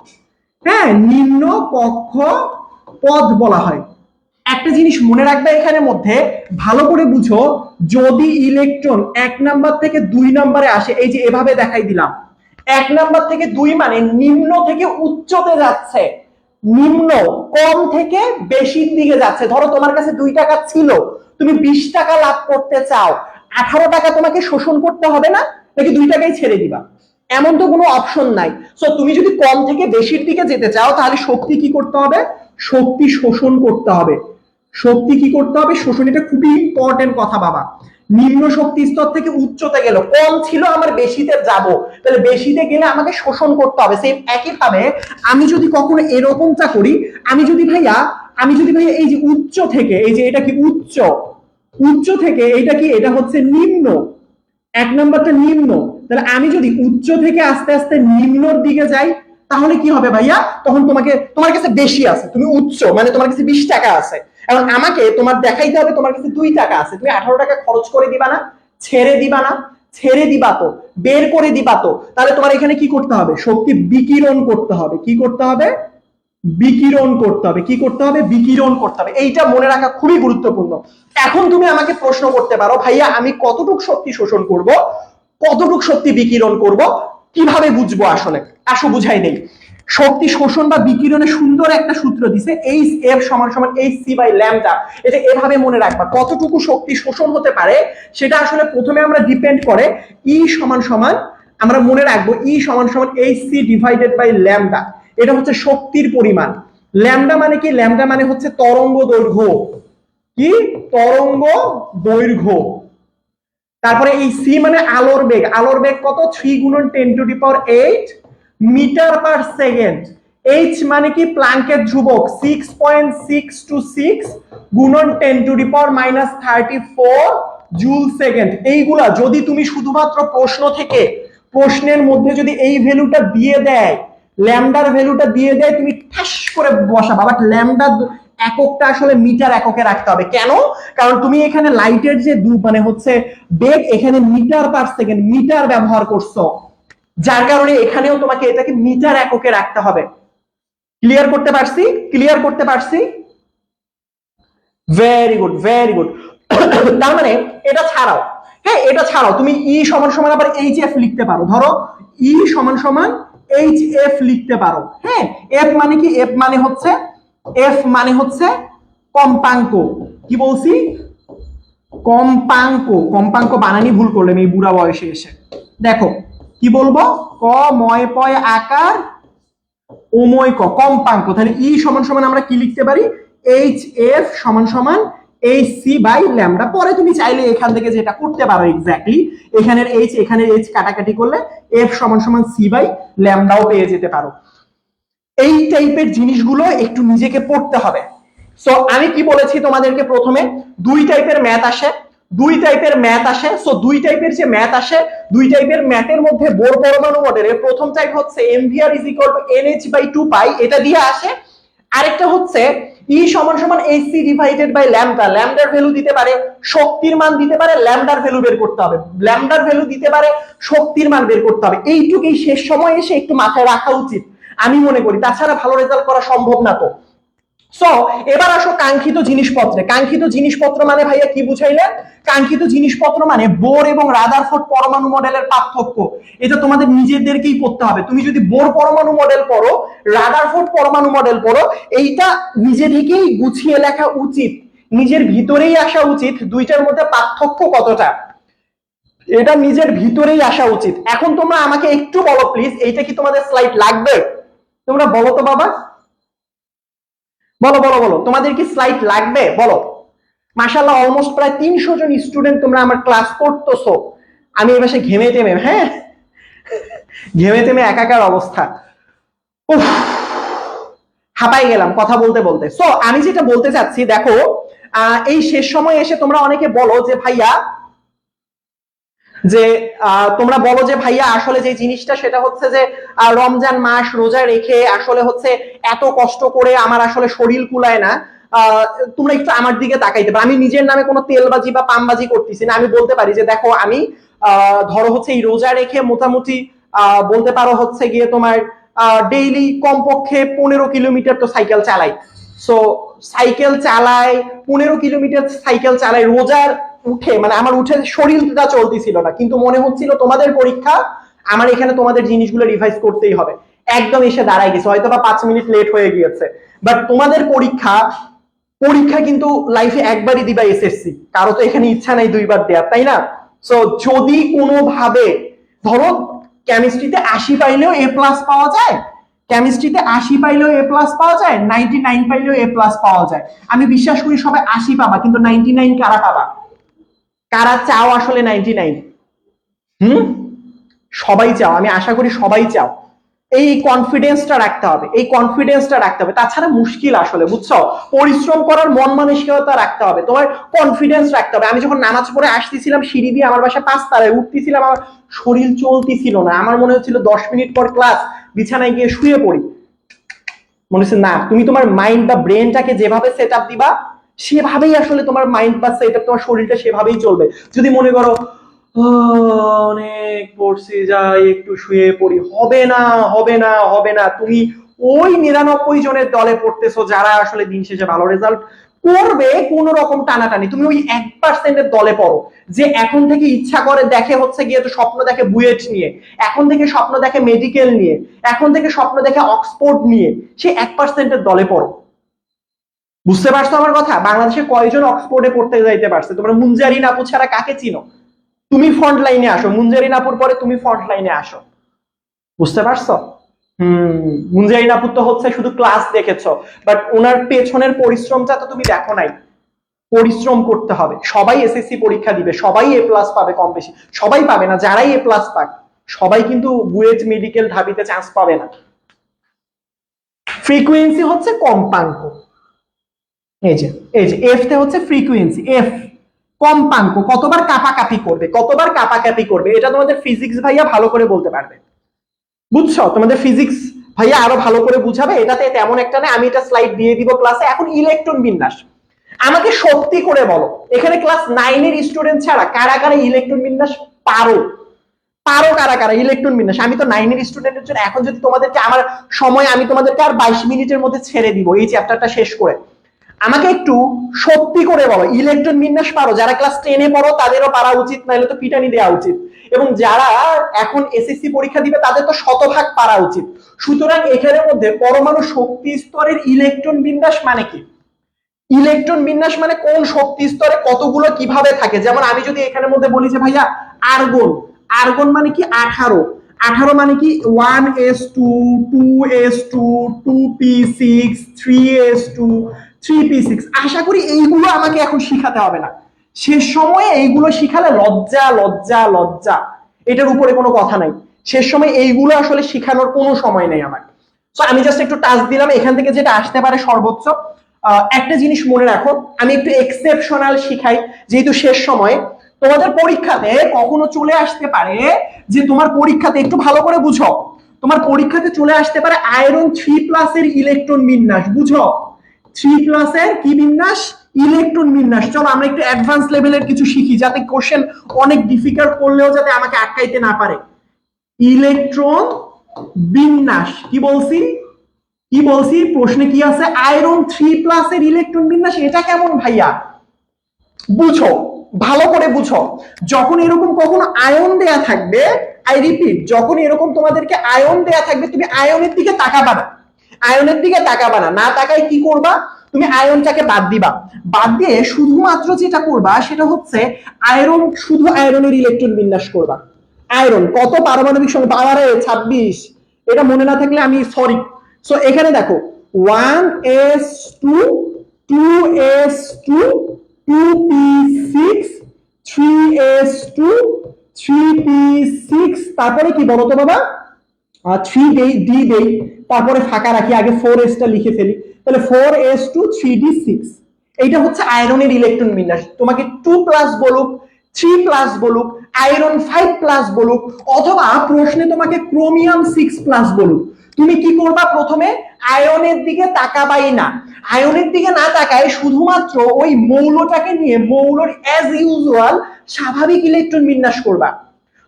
হ্যাঁ, নিম্ন কক্ষপথ বলা হয়। একটা জিনিস মনে রাখবে এখানের মধ্যে, ভালো করে বুঝো, যদি ইলেকট্রন 1 নাম্বার থেকে 2 নম্বরে আসে, এই যে এভাবে দেখাই দিলাম, 1 নাম্বার থেকে 2 মানে নিম্ন থেকে উচ্চতে যাচ্ছে, নিম্ন কম থেকে বেশির দিকে যাচ্ছে। ধরো তোমার কাছে 2 টাকা ছিল, তুমি 20 টাকা লাভ করতে চাও, 18 টাকা তোমাকে শোষণ করতে হবে না, নাকি 2 টাকাই ছেড়ে দিবা? এমন তো কোনো অপশন নাই। সো তুমি যদি কম থেকে বেশির দিকে যেতে চাও, তাহলে শক্তি কি করতে হবে? শক্তি শোষণ করতে হবে। শক্তি কি করতে হবে? শোষণ। এটা খুবই ইম্পর্টেন্ট কথা বাবা। নিম্ন শক্তি স্তর থেকে উচ্চতে গেল, কম ছিল আমার বেশিতে যাব, তাহলে বেশিতে গেলে আমাকে শোষণ করতে হবে। সেম একই ভাবে আমি যদি কখনো এরকমটা করি, আমি যদি ভাইয়া এই যে উচ্চ থেকে, এই যে এটা কি উচ্চ, উচ্চ থেকে এটা কি, এটা হচ্ছে নিম্ন, 1 নাম্বারটা নিম্ন, তাহলে আমি যদি উচ্চ থেকে আস্তে আস্তে নিম্নর দিকে যাই, তাহলে কি হবে ভাইয়া? তখন তোমার কাছে বেশি আছে, তুমি উচ্চ মানে তোমার কাছে 20 টাকা আছে, এবং আমাকে তোমার দেখাইতে হবে তোমার কাছে 2 টাকা আছে। তুমি 18 টাকা খরচ করে দিবা না? ছেড়ে দিবা না? ছেড়ে দিবা তো, বের করে দিবা তো। তাহলে তোমার এখানে কি করতে হবে? শক্তি বিকিরণ করতে হবে। কি করতে হবে? বিকিরণ করতে হবে। কি করতে হবে? বিকিরণ করতে হবে। এইটা মনে রাখা খুবই গুরুত্বপূর্ণ। এখন তুমি আমাকে প্রশ্ন করতে পারো, ভাইয়া আমি কতটুকু শক্তি শোষণ করব, কতটুকু শক্তি বিকিরণ করব, কিভাবে বুঝবো? আসলে আসো বুঝাই দেই। শক্তি শোষণ বা বিকিরণে সুন্দর একটা সূত্র দিছে, এইচ এফ সমান সমান এইচ সি বাই ল্যামডা। এটা এভাবে মনে রাখবা, কতটুকু শক্তি শোষণ হতে পারে সেটা আসলে প্রথমে আমরা ডিপেন্ড করে ই সমান সমান, আমরা মনে রাখবো ই সমান সমান H C divided by lambda. এটা হচ্ছে শক্তির পরিমাণ। ল্যামডা মানে কি? ল্যামডা মানে হচ্ছে তরঙ্গ দৈর্ঘ্য। কি? তরঙ্গ দৈর্ঘ্য। তারপরে এই সি মানে আলোর বেগ। আলোর বেগ কত? 3 গুণন 10⁸ মিটার পার সেকেন্ড। এইচ মানে কি? প্ল্যাঙ্কের ধ্রুবক 6.626 গুণন 10⁻³ জুল সেকেন্ড। এইগুলা যদি তুমি শুধুমাত্র প্রশ্ন থেকে, প্রশ্নের মধ্যে যদি এই ভ্যালুটা দিয়ে দেয়, ল্যামডার ভ্যালুটা দিয়ে দেয়, তুমি ঠাস করে বসাবা। বাট ল্যামডার এককটা আসলে মিটার এককে রাখতে হবে। কেন? কারণ তুমি এখানে লাইটের যে মানে হচ্ছে বেগ, এখানে মিটার পার সেকেন্ড, মিটার ব্যবহার করছো, যার কারণে এখানেও তোমাকে এটাকে মিটার এককে রাখতে হবে। ক্লিয়ার করতে পারছি? ক্লিয়ার করতে পারছি? Very good, very good. তার মানে এটা ছাড়াও, হ্যাঁ এটা ছাড়াও তুমি ই সমান সমান আবার এইচ এফ লিখতে পারো। ধরো ই সমান সমান এইচ এফ লিখতে পারো। হ্যাঁ, এফ মানে কি? এফ মানে হচ্ছে কম্পাঙ্ক। কি বলছি? কম্পাঙ্ক। কম্পাঙ্ক বানানি ভুল করলেন এই বুড়া বয়সে এসে। দেখো কি বলবো? ক ময় পয় আকার ওময় ক, কম্পাঙ্ক। তাহলে ই সমান সমান আমরা কি লিখতে পারি? এইচ এফ সমান সমান এইচ সি বাই ল্যামডা। পরে তুমি চাইলে এখান থেকে যেটা করতে পারো এক্স্যাক্টলি, এখানের এইচ এখানের এইচ কাটাকাটি করলে এফ সমান সমান সি বাই ল্যামডাও পেয়ে যেতে পারো। এই টাইপের জিনিসগুলো একটু নিজেকে পড়তে হবে। সো আমি কি বলেছি তোমাদেরকে? প্রথমে 2 টাইপের ম্যাথ আসে, 2 টাইপের ম্যাথ আসে। সো 2 টাইপের যে ম্যাথ আসে, 2 টাইপের ম্যাথের মধ্যে বোর পরমাণু মডেলের প্রথম টাইপ হচ্ছে mvr = nh/2 পাই, এটা দিয়ে আসে। আরেকটা হচ্ছে ই সমান সমান hc ডিভাইডেড বাই ল্যামডা। ল্যামডার ভ্যালু দিতে পারে, শক্তির মান দিতে পারে, ল্যামডার ভ্যালু বের করতে হবে। ল্যামডার ভ্যালু দিতে পারে, শক্তির মান বের করতে হবে। এইটুকুই শেষ সময় এসে একটু মাথায় রাখা উচিত আমি মনে করি, তাছাড়া ভালো রেজাল্ট করা সম্ভব না। তো সো এবার আসো কাঙ্ক্ষিত জিনিসপত্রে। কাঙ্ক্ষিত জিনিসপত্র মানে ভাইয়া কি বুঝাইলেন? কাঙ্ক্ষিত জিনিসপত্র মানে বোর এবং রাদারফোর্ড পরমাণু মডেলের পার্থক্য। এটা তোমাদের নিজেদেরকেই পড়তে হবে। তুমি যদি বোর পরমাণু মডেল পড়ো, রাদারফোর্ড পরমাণু মডেল পড়ো, এইটা নিজে থেকেই গুছিয়ে লেখা উচিত, নিজের ভিতরেই আসা উচিত দুইটার মধ্যে পার্থক্য কতটা, এটা নিজের ভিতরেই আসা উচিত। এখন তোমরা আমাকে একটু বলো প্লিজ, এইটা কি তোমাদের স্লাইড লাগবে? তোমরা বলো তো বাবা, বলো বলো বলো, তোমাদের কি স্লাইড লাগবে? বলো। মাশাআল্লাহ, অলমোস্ট প্রায় 300 জন স্টুডেন্ট তোমরা আমার ক্লাস করতেছো। আমি এই মাসে ঘেমে টেমে, হ্যাঁ ঘেমে টেমে একাকার অবস্থা, উফ হাঁপাই গেলাম কথা বলতে বলতে। সো আমি যেটা বলতে চাচ্ছি, দেখো এই শেষ সময় এসে তোমরা অনেকে বলো যে ভাইয়া, যে তোমরা বলো যে ভাইয়া আসলে যে জিনিসটা সেটা হচ্ছে যে রমজান মাস রোজা রেখে আসলে হচ্ছে এত কষ্ট করে আমার আসলে শরীর কুলায় না। তোমরা একটু আমার দিকে তাকাইতে পারো। আমি নিজের নামে কোনো তেলবাজি বা পামবাজি করতেছি না। আমি বলতে পারি যে দেখো আমি ধরো হচ্ছে এই রোজা রেখে মোটামুটি বলতে পারো হচ্ছে গিয়ে তোমার ডেইলি কমপক্ষে 15 কিলোমিটার তো সাইকেল চালাই। সো সাইকেল চালায়, 15 কিলোমিটার সাইকেল চালায় রোজার উঠে, মানে আমার উঠে শরীরটা চলতেছিল না, কিন্তু মনে হচ্ছিল তোমাদের পরীক্ষা, আমার এখানে তোমাদের জিনিসগুলো রিভাইজ করতেই হবে। একদম এসে দাঁড়ায় গেছে, হয়তো বা 5 মিনিট লেট হয়ে গিয়েছে, বাট তোমাদের পরীক্ষা, পরীক্ষা কিন্তু লাইফে একবারই দিবা এসএসসি, কারো তো এখানে ইচ্ছা নাই দুইবার দেওয়ার, তাই না? সো যদি কোনোভাবে ধরো কেমিস্ট্রিতে 80 পাইলেও এ প্লাস পাওয়া যায়, কেমিস্ট্রিতে 80 পাইলেও এ প্লাস পাওয়া যায়, 99 পাইলেও এ প্লাস পাওয়া যায়, আমি বিশ্বাস করি সবাই 80 পাবা, কিন্তু 99 কারা পাবা? কারা চাও আসলে 99? সবাই চাও, আমি আশা করি সবাই চাও। এই কনফিডেন্সটা রাখতে হবে, এই কনফিডেন্সটা রাখতে হবে, তাছাড়া মুশকিল আসলে, বুঝছো? পরিশ্রম করার মন মানসিকতা রাখতে হবে, তোমার কনফিডেন্স রাখতে হবে। আমি যখন নামাজ পড়ে আসতেছিলাম সিঁড়ি দিয়ে আমার বাসা 5 তলায় উঠতেছিলাম, আমার শরীর চলতেছিল না, আমার মনে হচ্ছিল 10 মিনিট পর ক্লাস, বিছানায় গিয়ে শুয়ে পড়ি। মনে হচ্ছে না, তুমি তোমার মাইন্ড বা ব্রেনটাকে যেভাবে সেট আপ দিবা, সেভাবেই আসলে তোমার মাইন্ড বা সেট আপ, তোমার শরীরটা সেভাবেই চলবে। যদি মনে করো অনেক পড়ছি, যাই একটু শুয়ে পড়ি, হবে না, হবে না, হবে না। তুমি ওই 99 জনের দলে পড়তেছো যারা আসলে দিন শেষে ভালো রেজাল্ট করবে কোন রকম টানাটানি, তুমি ওই 1%-এর দলে পড়ো, যে এখন থেকে ইচ্ছা করে দেখে হচ্ছে গিয়ে তো স্বপ্ন দেখে বুয়েট নিয়ে, এখন থেকে স্বপ্ন দেখে মেডিকেল নিয়ে, এখন থেকে স্বপ্ন দেখে অক্সফোর্ড নিয়ে, সে 1%-এর দলে পড়ো। বুঝতে পারছো আমার কথা? বাংলাদেশে কয়জন অক্সফোর্ডে পড়তে যাইতে পারছে? তোমরা মুনজারিন আপু ছাড়া কাকে চিনো? তুমি ফ্রন্ট লাইনে আসো, মুনজারিন আপুর পরে তুমি ফ্রন্ট লাইনে আসো। বুঝতে পারছো? মুনজারিন আপু তো হচ্ছে শুধু ক্লাস দেখেছো, বাট ওনার পেছনের পরিশ্রমটা তো তুমি দেখো নাই। পরিশ্রম করতে হবে, সবাই এসএসসি পরীক্ষা দিবে, সবাই এ প্লাস পাবে কম বেশি, সবাই পাবে না, যারাই এ প্লাস পাক সবাই কিন্তু বুয়েট মেডিকেল ঢাবিতে চান্স পাবে না। ফ্রিকোয়েন্সি হচ্ছে কম্পাঙ্ক, এই যে এফ তে হচ্ছে ফ্রিকোয়েন্সি, এফ কম্পাঙ্ক, কতবার কাপাকাপি করবে, কতবার কাপাকাপি করবে, এটা তোমাদের ফিজিক্স ভাইয়া ভালো করে বলতে পারবে। বুঝছো? তোমাদের ফিজিক্স ভাইয়া আরো ভালো করে বুঝাবে, এটাতে তেমন একটা না, আমি এটা স্লাইড দিয়ে দিব ক্লাসে। এখন ইলেকট্রন বিন্যাস, আমাকে সত্যি করে বলো, এখানে ক্লাস 9 এর স্টুডেন্ট ছাড়া কারা কারা ইলেকট্রন বিন্যাস পারো? পারো কারা কারা ইলেকট্রন বিন্যাস? আমি তো 9 এর স্টুডেন্টের জন্য এখন যদি তোমাদেরকে আমার সময়, আমি তোমাদেরকে আর 22 মিনিটের মধ্যে ছেড়ে দিব এই চ্যাপ্টারটা শেষ করে। আমাকে একটু সত্যি করে বলো, ইলেকট্রন বিন্যাস পারো? যারা ক্লাস 10-এ পড়ো তাদেরও পারা উচিত, নাহলে তো পিটানি দেওয়া উচিত, এবং যারা এখন এসএসসি পরীক্ষা দিবে তাদের তো শতভাগ পারা উচিত। সুতরাং এখানের মধ্যে পরমাণু শক্তি স্তরের ইলেকট্রন বিন্যাস মানে কি? ইলেকট্রন বিন্যাস মানে কোন শক্তি স্তরে কতগুলো কিভাবে থাকে। যেমন আমি যদি এখানের মধ্যে বলি যে ভাইয়া আর্গন, আর্গন মানে কি 18, 18 মানে কি 1s2 2s2 2p6 3s2 3p6। আশা করি এইগুলো আমাকে এখন শিখাতে হবে না, শেষ সময়ে এইগুলো শিখালে লজ্জা লজ্জা লজ্জা, এটার উপরে কোনো কথা নাই। শেষ সময় এইগুলো আসলে শিখানোর কোনো সময় নেই আমার। তো আমি জাস্ট একটু টাচ দিলাম, এখান থেকে যেটা আসতে পারে সর্বোচ্চ। একটা জিনিস মনে রাখো, আমি একটু এক্সেপশনাল শিখাই, যেহেতু শেষ সময় তোমাদের পরীক্ষাতে কখনো চলে আসতে পারে, যে তোমার পরীক্ষাতে একটু ভালো করে বুঝো, তোমার পরীক্ষাতে চলে আসতে পারে আয়রন 3+ এর ইলেকট্রন বিন্যাস। বুঝো, 3+ এর কি বিন্যাস? ইলেকট্রন বিন্যাস। চলো আমরা একটু অ্যাডভান্স লেভেলের কিছু শিখি, যাতে কোশ্চেন অনেক ডিফিকাল্ট করলেও যাতে আমাকে আটকাইতে না পারে। ইলেকট্রন বিন্যাস কি বলছি? কি বলছি? প্রশ্নে কি আছে? আয়রন 3+ এর ইলেকট্রন বিন্যাস। এটা কেমন ভাইয়া? বুঝো, ভালো করে বুঝো। যখন এরকম কখনো আয়ন দেয়া থাকবে, আই রিপিট, যখন এরকম তোমাদেরকে আয়ন দেয়া থাকবে, তুমি আয়নের দিকে তাকাবা না, আয়নের দিকে তাকাবা না, না তাকায় কি করবা? তুমি আয়নটাকে বাদ দিবা, বাদ দিয়ে শুধুমাত্র যেটা করবা সেটা হচ্ছে আয়রন, শুধু আয়রনের ইলেকট্রন বিন্যাস করবা। আয়রন কত পারমাণবিক সংখ্যা? পাওয়ারে 26, এটা মনে না থাকলে আমি সরি। সো এখানে দেখো 1s2 2s2 2p6 3s2 3p6, তারপরে কি বলো তো বাবা? 3 দেই, ডি দেই, তারপরে ফাঁকা রাখি, আগে 4s টা লিখে ফেলি, তাহলে 4s2 3d6। এইটা হচ্ছে আয়রনের ইলেকট্রন বিন্যাস। তোমাকে 2+ বলুক, 3+ বলুক, আয়রন 5+ বলুক, অথবা প্রশ্নে তোমাকে ক্রোমিয়াম 6+ বলুক, তুমি কি করবা? প্রথমে আয়নের দিকে তাকাবাই না, আয়নের দিকে না তাকায় শুধুমাত্র ওই মৌলটাকে নিয়ে মৌলর অ্যাজ ইউজুয়াল স্বাভাবিক ইলেকট্রন বিন্যাস করবা।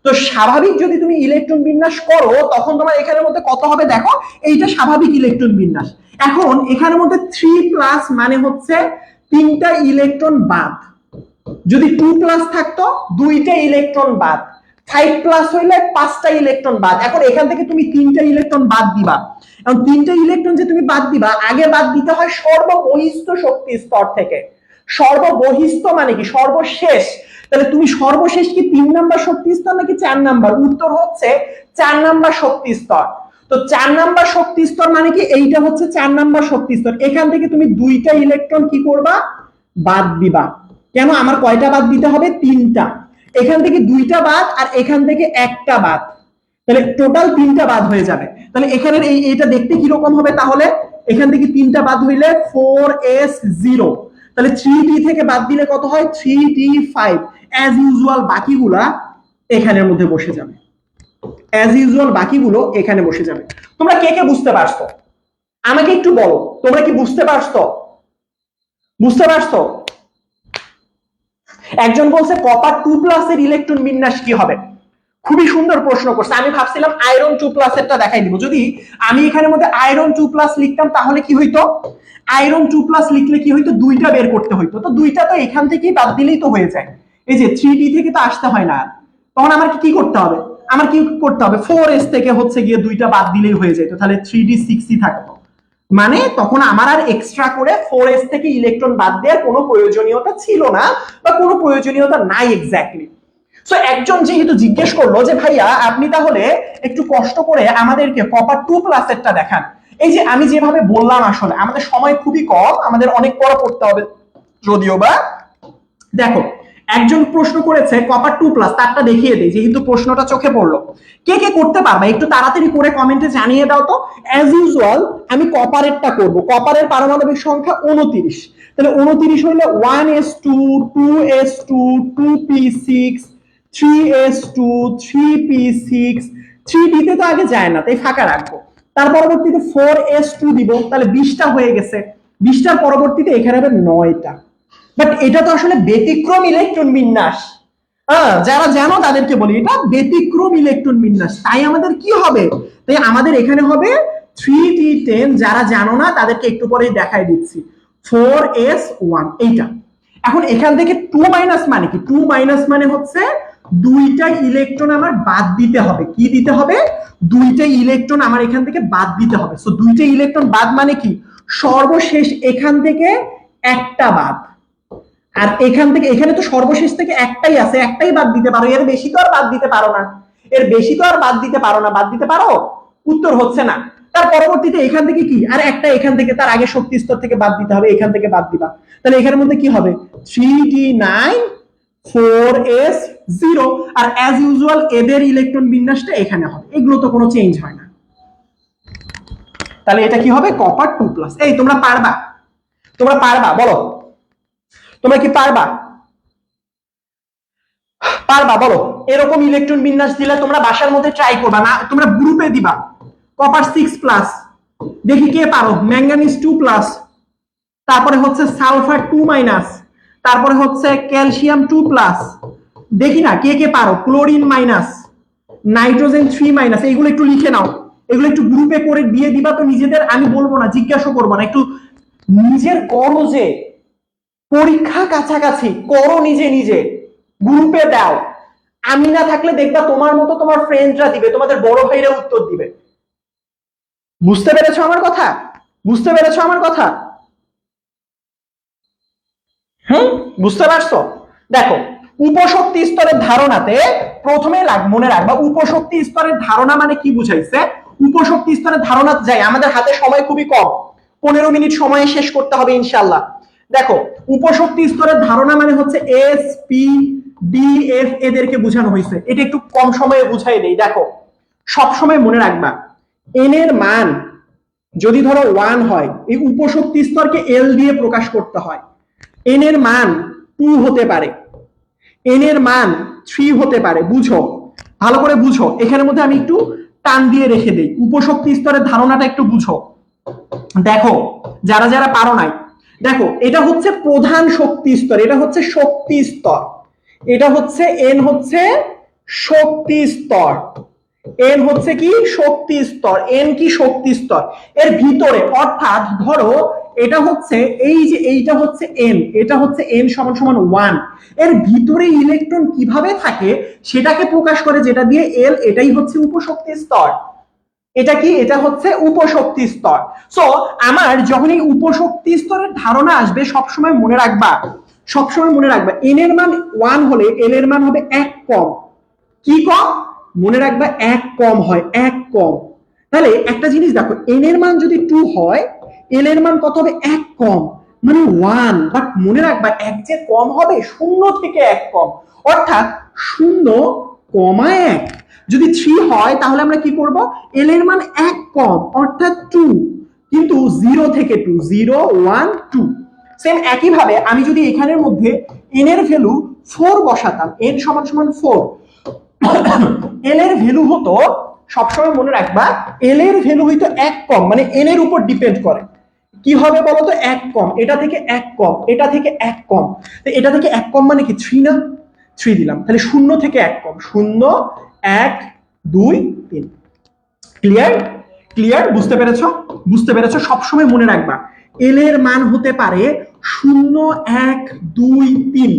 তো স্বাভাবিক যদি তুমি ইলেকট্রন বিন্যাস করো, তখন তোমার এখানের মধ্যে কত হবে দেখো, এইটা স্বাভাবিক ইলেকট্রন বিন্যাস। এখন এখানের মধ্যে 3+ মানে হচ্ছে 3টা ইলেকট্রন বাদ, যদি 2+ থাকতো 2টা ইলেকট্রন বাদ, 5+ হইলে 5টা ইলেকট্রন বাদ। এখন এখান থেকে তুমি 3টা ইলেকট্রন বাদ দিবা, এখন 3টা ইলেকট্রন যে তুমি বাদ দিবা, আগে বাদ দিতে হয় সর্ববহিস্থ শক্তি স্তর থেকে। সর্ববহিস্থ মানে কি? সর্বশেষ। তাহলে তুমি সর্বশেষ কি 3 নাম্বার শক্তি স্তর নাকি 4 নাম্বার? উত্তর হচ্ছে 4 নাম্বার শক্তি স্তর। তো 4 নাম্বার শক্তি স্তর মানে কি? এইটা হচ্ছে 4 নাম্বার শক্তি স্তর। এখান থেকে তুমি 2টা ইলেকট্রন কি করবা? বাদ দিবা। কেন? আমার কয়টা বাদ দিতে হবে? 3টা। এখান থেকে 2টা বাদ আর এখান থেকে 1টা বাদ, তাহলে টোটাল 3টা বাদ হয়ে যাবে। তাহলে এখানের এইটা দেখতে কি রকম হবে? তাহলে এখান থেকে 3টা বাদ হইলে 4s0, তাহলে 3d থেকে বাদ দিলে কত হয়? 3d5। অ্যাজ ইউজুয়াল বাকিগুলা এখানের মধ্যে বসে যাবে, অ্যাজ ইউজুয়াল বাকিগুলো এখানে বসে যাবে। তোমরা কে কে বুঝতে পারছো? আমাকে একটু বলো, তোমরা কি বুঝতে পারছো? বুঝতে পারছো? একজন বলছে কপার 2+ এর ইলেকট্রন বিন্যাস কি হবে? খুবই সুন্দর প্রশ্ন করছে। আমি ভাবছিলাম আয়রন 2+ এরটা দেখাই দিব। যদি আমি এখানের মধ্যে আয়রন 2+ লিখতাম তাহলে কি হইতো? আয়রন 2+ লিখলে কি হইতো? 2টা বের করতে হইতো, তো 2টা তো এখান থেকেই বাদ দিলেই তো হয়ে যায়। এই যে 3d থেকে তো আসতে হয় না, তখন আমার কি করতে হবে? আমার কি করতে হবে? 4s থেকে হচ্ছে গিয়ে 2টা বাদ দিলেই হয়ে যেত, তাহলে 3d6ই থাকতো। মানে তখন আমার আর এক্সট্রা করে 4s থেকে ইলেকট্রন বাদ দেওয়ার কোনো প্রয়োজনীয়তা ছিল না, বা কোনো প্রয়োজনীয়তা নাই এক্স্যাক্টলি। সো একজন যেহেতু জিজ্ঞেস করলো যে ভাইয়া আপনি তাহলে একটু কষ্ট করে আমাদেরকে কপার 2+ এরটা দেখান। এই যে আমি যেভাবে বললাম, আসলে আমাদের সময় খুবই কম, আমাদের অনেক পড়া পড়তে হবে যদিও বা। দেখো, একজন প্রশ্ন করেছে কপার 2+, তারটা দেখিয়ে দেই যেহেতু প্রশ্নটা চোখে পড়লো। কে কে করতে পারবা একটু তাড়াতাড়ি করে কমেন্টে জানিয়ে দাও তো। অ্যাজ ইউজুয়াল আমি কপারেরটা করব। কপারের পারমাণবিক সংখ্যা 29, তাহলে 29 হইলে 1s2 2s2 2p6 3s2 3p6, 3d তে তো আগে যায় না তাই ফাঁকা রাখবো। তার পরবর্তীতে 4s2 দিব, তাহলে 20টা হয়ে গেছে। 20টার পরবর্তীতে এখানে হবে 9টা। বাট এটা তো আসলে ব্যতিক্রম ইলেকট্রন বিন্যাস। যারা জানো তাদেরকে বলি এটা ব্যতিক্রম ইলেকট্রন বিন্যাস, তাই আমাদের কি হবে? তাই আমাদের এখানে হবে 3d10। যারা জানো না তাদেরকে একটু পরেই দেখাই দিচ্ছি। 4s1 এইটা। এখন এখান থেকে 2- মানে কি? 2- মানে হচ্ছে 2টা ইলেকট্রন আমার বাদ দিতে হবে। কি দিতে হবে? 2টা ইলেকট্রন আমার এখান থেকে বাদ দিতে হবে। সো 2টা ইলেকট্রন বাদ মানে কি? সর্বশেষ এখান থেকে একটা বাদ, আর এখান থেকে এখানে তো সর্বশেষ থেকে একটাই আছে, একটাই বাদ দিতে পারো, এর বেশি তো আর বাদ দিতে পারো না। এর বেশি তো আর বাদ দিতে পারো না। বাদ দিতে পারো? উত্তর হচ্ছে না। তার পরবর্তীতে এখান থেকে কি আর একটা এখান থেকে, তার আগে শক্তি স্তর থেকে বাদ দিতে হবে, এখান থেকে বাদ দিবা। তাহলে এখানের মধ্যে কি হবে? 3d9 4s0। আর অ্যাজ ইউজুয়াল এদের ইলেকট্রন বিন্যাসটা এখানে হবে, এগুলো তো কোনো চেঞ্জ হয় না। তাহলে এটা কি হবে? কপার 2+। এই তোমরা পারবা? তোমরা পারবা বলো? তোমরা কি পারবা? পারবা বলো? এরকম ইলেকট্রন বিন্যাস দিলে তোমরা বাসার মধ্যে ট্রাই করবা না, তোমরা গ্রুপে দিবা কপার 6+, দেখি কে পারো। ম্যাঙ্গানিজ 2+, তারপরে হচ্ছে সালফার 2-, তারপরে হচ্ছে ক্যালসিয়াম 2+, দেখি না কে কে পারো। ক্লোরিন -, নাইট্রোজেন 3-, এইগুলো একটু লিখে নাও, এগুলো একটু গ্রুপে করে দিয়ে দিবা তো নিজেদের। আমি বলবো না, জিজ্ঞাসা করবো না, একটু নিজের করো, যে পরীক্ষা কাছাকাছি করো নিজে নিজে, গ্রুপে দাও। আমি না থাকলে দেখবা তোমার মতো তোমার ফ্রেন্ডরা দিবে, তোমাদের বড় ভাইরা উত্তর দিবে। বুঝতে পেরেছো আমার কথা? বুঝতে পেরেছো আমার কথা? বুঝতে পারছো? দেখো, উপশক্তি স্তরের ধারণাতে প্রথমে মনে রাখবা উপশক্তি স্তরের ধারণা মানে কি বুঝাইছে। উপশক্তি স্তরের ধারণা যাই, আমাদের হাতে সময় খুবই কম, 15 মিনিট সময়ে শেষ করতে হবে ইনশাআল্লাহ। দেখো, উপশক্তি স্তরের ধারণা মানে হচ্ছে এস পি ডি এফ, এদেরকে বোঝানো হয়েছে। এটা একটু কম সময়ে বুঝাই দেই। দেখো, সব সময় মনে রাখবা এন এর মান যদি ধরো 1 হয়, এই উপশক্তি স্তরকে এল দিয়ে প্রকাশ করতে হয়। এন এর মান 2 হতে পারে, এন এর মান 3 হতে পারে। বুঝো, ভালো করে বুঝো। এখানের মধ্যে আমি একটু টান দিয়ে রেখে দেই, উপশক্তি স্তরের ধারণাটা একটু বুঝো। দেখো, যারা যারা পারো নাই, দেখো এটা হচ্ছে প্রধান শক্তি স্তর, এটা হচ্ছে শক্তি স্তর, এটা হচ্ছে এন হচ্ছে শক্তি স্তর, এন হচ্ছে কি শক্তি স্তর, এন কি শক্তি স্তর এর ভিতরে, অর্থাৎ ধরো এটা হচ্ছে এই যে এইটা হচ্ছে এন, এটা হচ্ছে এন সমান সমান 1, এর ভিতরে ইলেকট্রন কিভাবে থাকে সেটাকে প্রকাশ করে যেটা দিয়ে এল, এটাই হচ্ছে উপশক্তি স্তর। এটা কি, এটা হচ্ছে উপশক্তি স্তর। সো আমার যখন এই উপশক্তি স্তরের ধারণা আসবে সবসময় মনে রাখবা, সবসময় মনে রাখবা এন এর মান 1 হলে এল এর মান হবে 1 কম। কি কম? মনে রাখবা 1 কম হয়, 1 কম। তাহলে একটা জিনিস দেখো, এন এর মান যদি 2 হয় এল এর মান কত হবে? 1 কম, মানে 1। বাট মনে রাখবা 1 যে কম হবে 0 থেকে 1 কম, অর্থাৎ 0,1। যদি 3 হয় তাহলে আমরা কি করব? এল এর মান 1 কম অর্থাৎ 2, কিন্তু 0 থেকে 2, 0 1 2। সেম একই ভাবে আমি যদি এখানের মধ্যে এন এর ভ্যালু 4 বসাতাম, এন সমান সমান 4, এল এর ভ্যালু হতো, সবসময় মনে রাখবা এল এর ভ্যালু হইতো 1 কম, মানে এন এর উপর ডিপেন্ড করে। কি হবে বলতো? 1 কম, এটা থেকে 1 কম, এটা থেকে 1 কম। তো এটা থেকে 1 কম মানে কি 3 না? 3 দিলাম, তাহলে 0 থেকে 1 কম, 0 1 2 3। ক্লিয়ার? ক্লিয়ার? বুঝতে পেরেছো? বুঝতে পেরেছো? সবসময় মনে রাখবা এল এর মান হতে পারে 0 1 2 3।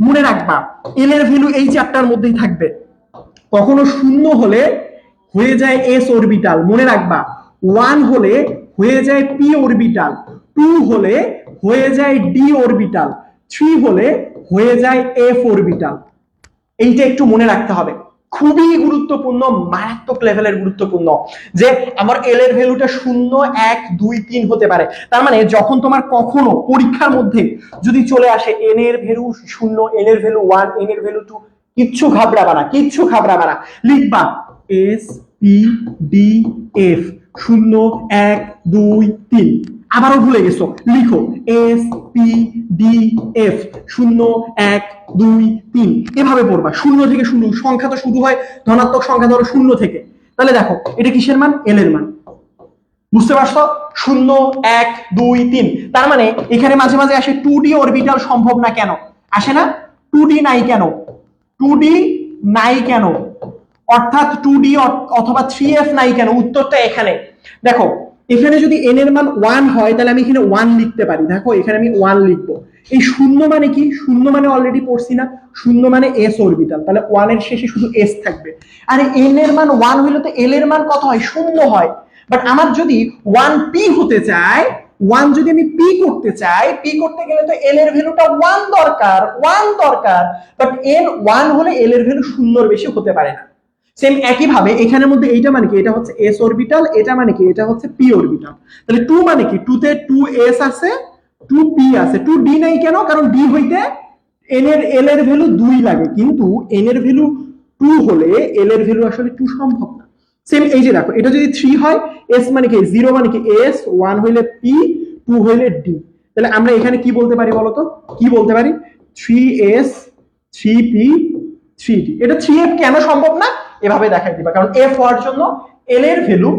মনে রাখবা এল এর ভ্যালু এই চ্যাপ্টার মধ্যেই থাকবে। কখনো 0 হলে হয়ে যায় এস অরবিটাল, মনে রাখবা 1 হলে হয়ে যায় পি অরবিটাল, 2 হলে হয়ে যায় ডি অরবিটাল, 3 হলে হয়ে যায় এফ অরবিটাল। এইটা একটু মনে রাখতে হবে, খুবই গুরুত্বপূর্ণ, মারাত্মক লেভেলের গুরুত্বপূর্ণ, যে আমার এল এর ভ্যালুটা 0 1 2 3 হতে পারে। তার মানে যখন তোমার কখনো পরীক্ষার মধ্যে যদি চলে আসে এন এর ভ্যালু 0, এন এর ভ্যালু 1, এন এর ভ্যালু 2, কিচ্ছু ঘাবড়াবা না, কিচ্ছু ঘাবড়াবা না। লিখবা এস পি ডি এফ 0 1 2 3। আবারও ভুলে গেছো, লিখো এস পি ডি এফ 0 1 2 3, এভাবে পড়বা। 0 থেকে শুরু, সংখ্যা তো শুরু হয় ধনাত্মক সংখ্যা ধরো 0 থেকে, তাহলে দেখো এটা কিসের মান? এল এর মান। বুঝতে পারছো? 0 1 2 3। তার মানে এখানে মাঝে মাঝে আসে 2D অরবিটাল সম্ভব না, কেন আসে না? 2D নাই কেন? 2D নাই কেন? অর্থাৎ 2D অথবা 3F নাই কেন? উত্তরটা এখানে দেখো। এখানে যদি n এর মান 1 হয় তাহলে আমি এখানে 1 লিখতে পারি, দেখো এখানে আমি 1 লিখবো। এই 0 মানে কি? 0 মানে অলরেডি পড়ছি না, 0 মানে s অরবিটাল, তাহলে 1 এর শেষে শুধু s থাকবে। আরে n এর মান 1 হইলে তো l এর মান কত হয়? 0 হয়। বাট আমার যদি 1p হতে চায়, 1 যদি আমি p করতে চাই, p করতে গেলে তো l এর ভ্যালুটা 1 দরকার, 1 দরকার। বাট n 1 হলে l এর ভ্যালু 0 এর বেশি হতে পারে না। সেম একই ভাবে এখানের মধ্যে এইটা মানে কি? এটা হচ্ছে s অরবিটাল, এটা মানে কি? এটা হচ্ছে p অরবিটাল। তাহলে 2 মানে কি? 2 তে 2s আছে, 2p আছে, 2d নাই কেন? কারণ d হইতে l এর ভ্যালু 2 লাগে, কিন্তু n এর ভ্যালু 2 হলে l এর ভ্যালু আসলে 2 সম্ভব না। সেম এই যে দেখো, এটা যদি 3 হয়, s মানে কি? 0 মানে কি s, 1 হইলে p, 2 হইলে d। তাহলে আমরা এখানে কি বলতে পারি বলতো? কি বলতে পারি? 3s 3p 3d। এটা 3f কেন সম্ভব না? এভাবে দেখাই দিবা, কারণ f হওয়ার জন্য l এর ভ্যালু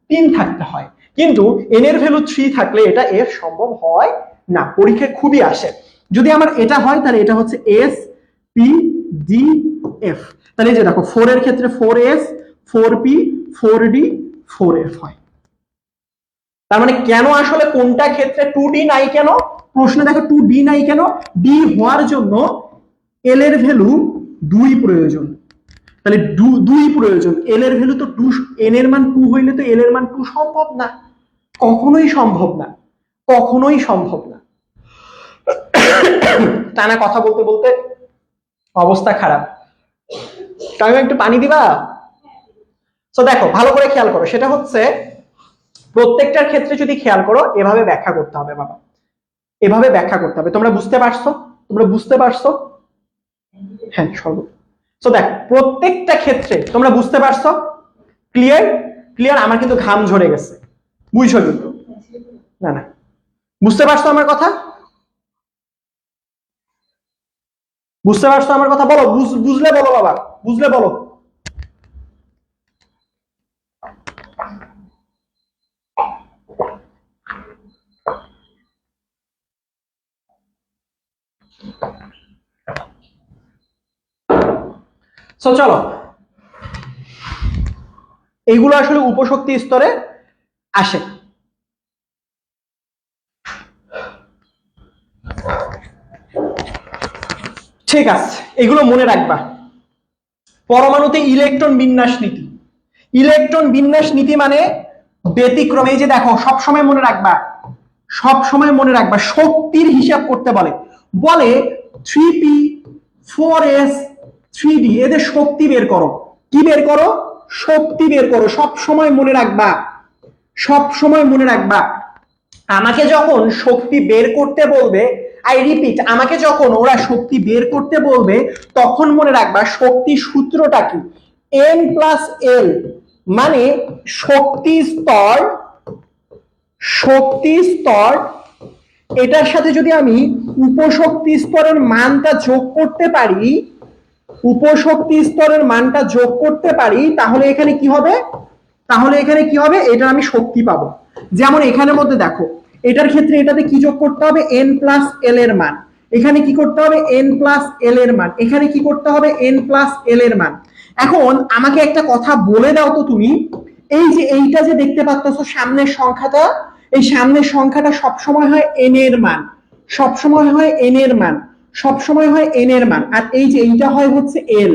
3 থাকতে হয়, কিন্তু n এর ভ্যালু 3 থাকলে এটা f সম্ভব হয় না। পরীক্ষায় খুবই আসে। যদি আমার এটা হয় তাহলে এটা হচ্ছে s p d f। তাহলে এই যে দেখো 4 এর ক্ষেত্রে 4s 4p 4d 4f হয়। তার মানে কেন আসলে কোনটা ক্ষেত্রে 2d নাই কেন? প্রশ্নে দেখো 2d নাই কেন? d হওয়ার জন্য l এর ভ্যালু 2 প্রয়োজন, তাহলে 2 প্রয়োজন। এল এর ভ্যালু তো 2, এন এর মান 2 হইলে তো এল এর মান 2 সম্ভব না, কখনোই সম্ভব না, কখনোই সম্ভব না। টানা কথা বলতে বলতে অবস্থা খারাপ, টাইম একটু পানি দিবা? তো দেখো ভালো করে খেয়াল করো, সেটা হচ্ছে প্রত্যেকটার ক্ষেত্রে যদি খেয়াল করো এভাবে ব্যাখ্যা করতে হবে বাবা, এভাবে ব্যাখ্যা করতে হবে। তোমরা বুঝতে পারছো? তোমরা বুঝতে পারছো? হ্যাঁ সর্ব। তো দেখ প্রত্যেকটা ক্ষেত্রে তোমরা বুঝতে পারছো? ক্লিয়ার? ক্লিয়ার? আমার কিন্তু ঘাম ঝরে গেছে, বুঝছো কিন্তু? না না, বুঝতে পারছো আমার কথা? বুঝতে পারছো আমার কথা? বলো, বুঝলে বলো বাবা, বুঝলে বলো। চলো এগুলো আসলে উপশক্তি স্তরে আসে। ঠিক আছে, এগুলো মনে রাখবা। পরমাণুতে ইলেকট্রন বিন্যাস নীতি, ইলেকট্রন বিন্যাস নীতি মানে ব্যতিক্রম। এই যে দেখো, সবসময় মনে রাখবা, সবসময় মনে রাখবা, শক্তির হিসাব করতে বলে, বলে 3p 4s 3d, এদের শক্তি বের করো। কি বের করো? শক্তি বের করো। সব সময় মনে রাখবা, সব সময় মনে রাখবা, আমাকে যখন শক্তি বের করতে বলবে, আই রিপিট, আমাকে যখন ওরা শক্তি বের করতে বলবে, তখন মনে রাখবা শক্তি সূত্রটা কি, n প্লাস এল, মানে শক্তি স্তর, শক্তি স্তর, এটার সাথে যদি আমি উপশক্তি স্তরের মানটা যোগ করতে পারি, উপশক্তি স্তরের মানটা যোগ করতে পারি, তাহলে এখানে কি হবে, তাহলে এখানে কি হবে, এটা আমি শক্তি পাবো। যেমন এখানের মধ্যে দেখো, এটার ক্ষেত্রে এটাতে কি যোগ করতে হবে, n প্লাস এল এর মান, এখানে কি করতে হবে, n প্লাস এল এর মান, এখানে কি করতে হবে, n প্লাস এল এর মান। এখন আমাকে একটা কথা বলে দাও তো তুমি, এই যে এইটা যে দেখতে পাচ্ছ সামনের সংখ্যাটা, এই সামনের সংখ্যাটা সবসময় হয় n এর মান, সবসময় হয় n এর মান, সবসময় হয় n এর মান, আর এই যে এইটা হয় হচ্ছে l,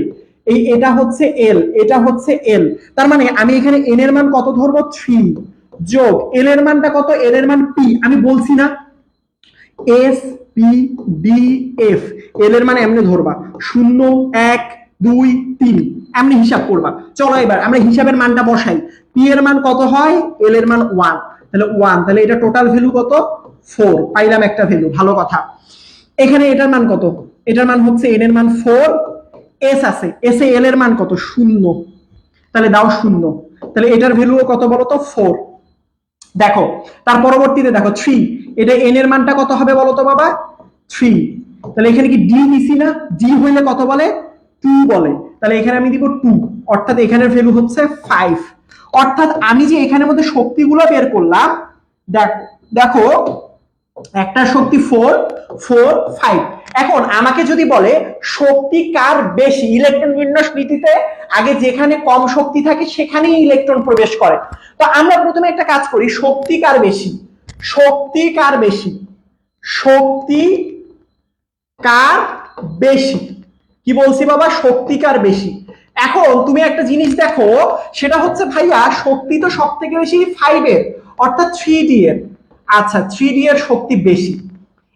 এই এটা হচ্ছে l, এটা হচ্ছে l। তার মানে আমি এখানে n এর মান কত ধরবো, 3, যোগ l এর মানটা কত, l এর মান p, আমি বলছি না s p d f, l এর মানে এমনি ধরবা 0 1 2 3, এমনি হিসাব করবা। চলো এবার আমরা হিসাবের মানটা বসাই। p এর মান কত হয়, l এর মান 1, তাহলে 1, তাহলে এটা টোটাল ভ্যালু কত, 4, পাইলাম একটা ভ্যালু, ভালো কথা। এখানে এটার মান কত, এটার মান হচ্ছে n এর মান 4, s আছে, s এ l এর মান কত, 0, তাহলে দাও 0, তাহলে এটার ভ্যালু কত বলো তো, 4। দেখো তার পরবর্তীতে দেখো 3, এটা n এর মানটা কত হবে বলো তো বাবা, 3, তাহলে এখানে কি d দিছি না, d হইলে কত বলে, 2 বলে, তাহলে এখানে আমি দিব 2, অর্থাৎ এখানের ভ্যালু হচ্ছে 5। অর্থাৎ আমি যে এখানের মধ্যে শক্তিগুলো বের করলাম, দেখো দেখো, একটা শক্তি 4 4 5। এখন আমাকে যদি বলে শক্তি কার বেশি, ইলেকট্রন বিন্যাস নীতিতে আগে যেখানে কম শক্তি থাকে সেখানেই ইলেকট্রন প্রবেশ করে। তো আমরা প্রথমে একটা কাজ করি, শক্তি কার বেশি, শক্তি কার বেশি, শক্তি কার বেশি, কি বলছি বাবা, শক্তি কার বেশি। এখন তুমি একটা জিনিস দেখো, সেটা হচ্ছে ভাইয়া শক্তি তো সব থেকে বেশি 5 এর, অর্থাৎ 3d এর। আচ্ছা 3d এর শক্তি বেশি।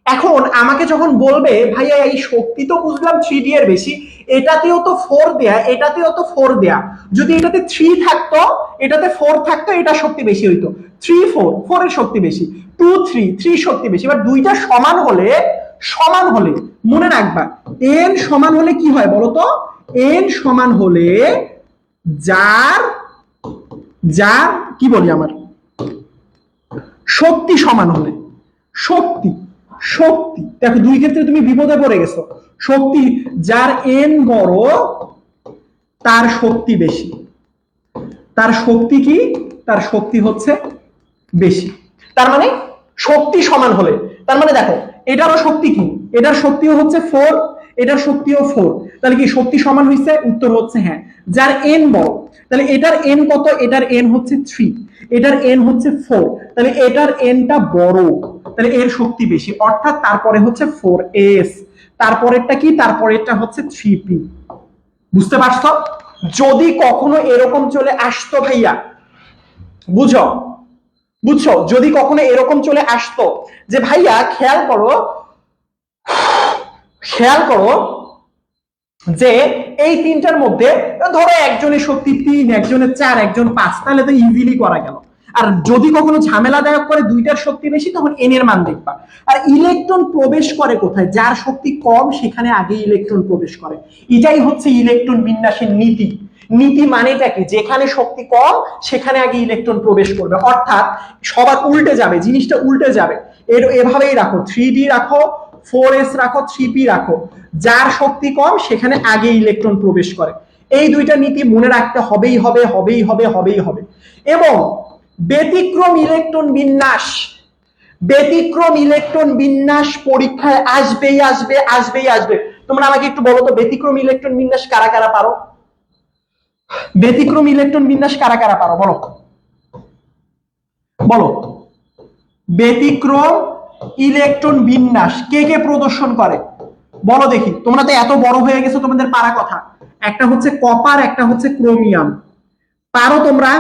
এখন আমাকে যখন বলবে ভাইয়া এই শক্তি তো বুঝলাম 3d এর বেশি, এটাতেও তো 4 দেয়া, এটাতেও তো 4 দেয়া, যদি এটাতে 3 থাকতো, এটাতে 4 থাকতো, এটা শক্তি বেশি হইতো। 3 4, 4 এর শক্তি বেশি, 2 3, 3 শক্তি বেশি। এবার দুইটা সমান হলে, সমান হলে মনে রাখবা n সমান হলে কি হয় বলতো, n সমান হলে যার, যার কি বলি আমার, শক্তি সমান হলে, শক্তি, শক্তি দেখো দুই ক্ষেত্রে তুমি বিপদে পড়ে গেছো। শক্তি যার n বড় তার শক্তি বেশি, তার শক্তি কি, তার শক্তি হচ্ছে বেশি। তার মানে শক্তি সমান হলে, তার মানে দেখো এটারও শক্তি কি, এটার শক্তিও হচ্ছে 4, এটার শক্তিও 4, তাহলে কি শক্তি সমান হইছে, উত্তর হচ্ছে হ্যাঁ। যার n বড়, তাহলে এটার n কত, এটার n হচ্ছে 3, এটার n হচ্ছে 4, তাহলে এটার nটা বড়, তাহলে এর শক্তি বেশি, অর্থাৎ তারপরে হচ্ছে 4s, তারপরেরটা কি, তারপরেরটা হচ্ছে 3p। বুঝতে পারছো? যদি কখনো এরকম চলে আসতো ভাইয়া, বুঝো, বুঝছো, যদি কখনো এরকম চলে আসতো যে ভাইয়া খেয়াল করো, খেয়াল করো যে এই তিনটার মধ্যে ধরো একজনের শক্তি 3, একজনের 4, একজন 5, তাহলে তো ইজিলি করা গেল। আর যদি কখনো ঝামেলাদায়ক করে দুইটার শক্তি বেশি, তখন n এর মান দেখবা। আর ইলেকট্রন প্রবেশ করে কোথায়, যার শক্তি কম সেখানে আগে ইলেকট্রন প্রবেশ করে, এটাই হচ্ছে ইলেকট্রন বিন্যাসের নীতি। নীতি মানেটা কি, যেখানে শক্তি কম সেখানে আগে ইলেকট্রন প্রবেশ করবে, অর্থাৎ সবার উল্টে যাবে, জিনিসটা উল্টে যাবে। এভাবেই রাখো, 3d রাখো, 4s রাখো, 3p রাখো, যার শক্তি কম সেখানে আগে ইলেকট্রন প্রবেশ করে। এই দুইটা নীতি মনে রাখতে হবেই হবে, হবেই হবে, হবেই হবে। এবং ব্যতিক্রম ইলেকট্রন বিন্যাস, ব্যতিক্রম ইলেকট্রন বিন্যাস পরীক্ষায় আসবেই আসবে, আসবেই আসবে। তোমরা আমাকে একটু বলো তো ব্যতিক্রম ইলেকট্রন বিন্যাস কারা কারা পারো? ব্যতিক্রম ইলেকট্রন বিন্যাস কারা কারা পারো বলো, বলো। ব্যতিক্রম ইলেকট্রন বিন্যাস কে কে প্রদর্শন করে বলো দেখি। তোমরা তো এত বড় হয়ে গেছো, তোমাদের পারা কথা। একটা হচ্ছে কপার, একটা হচ্ছে ক্রোমিয়াম। পারো তোমরা?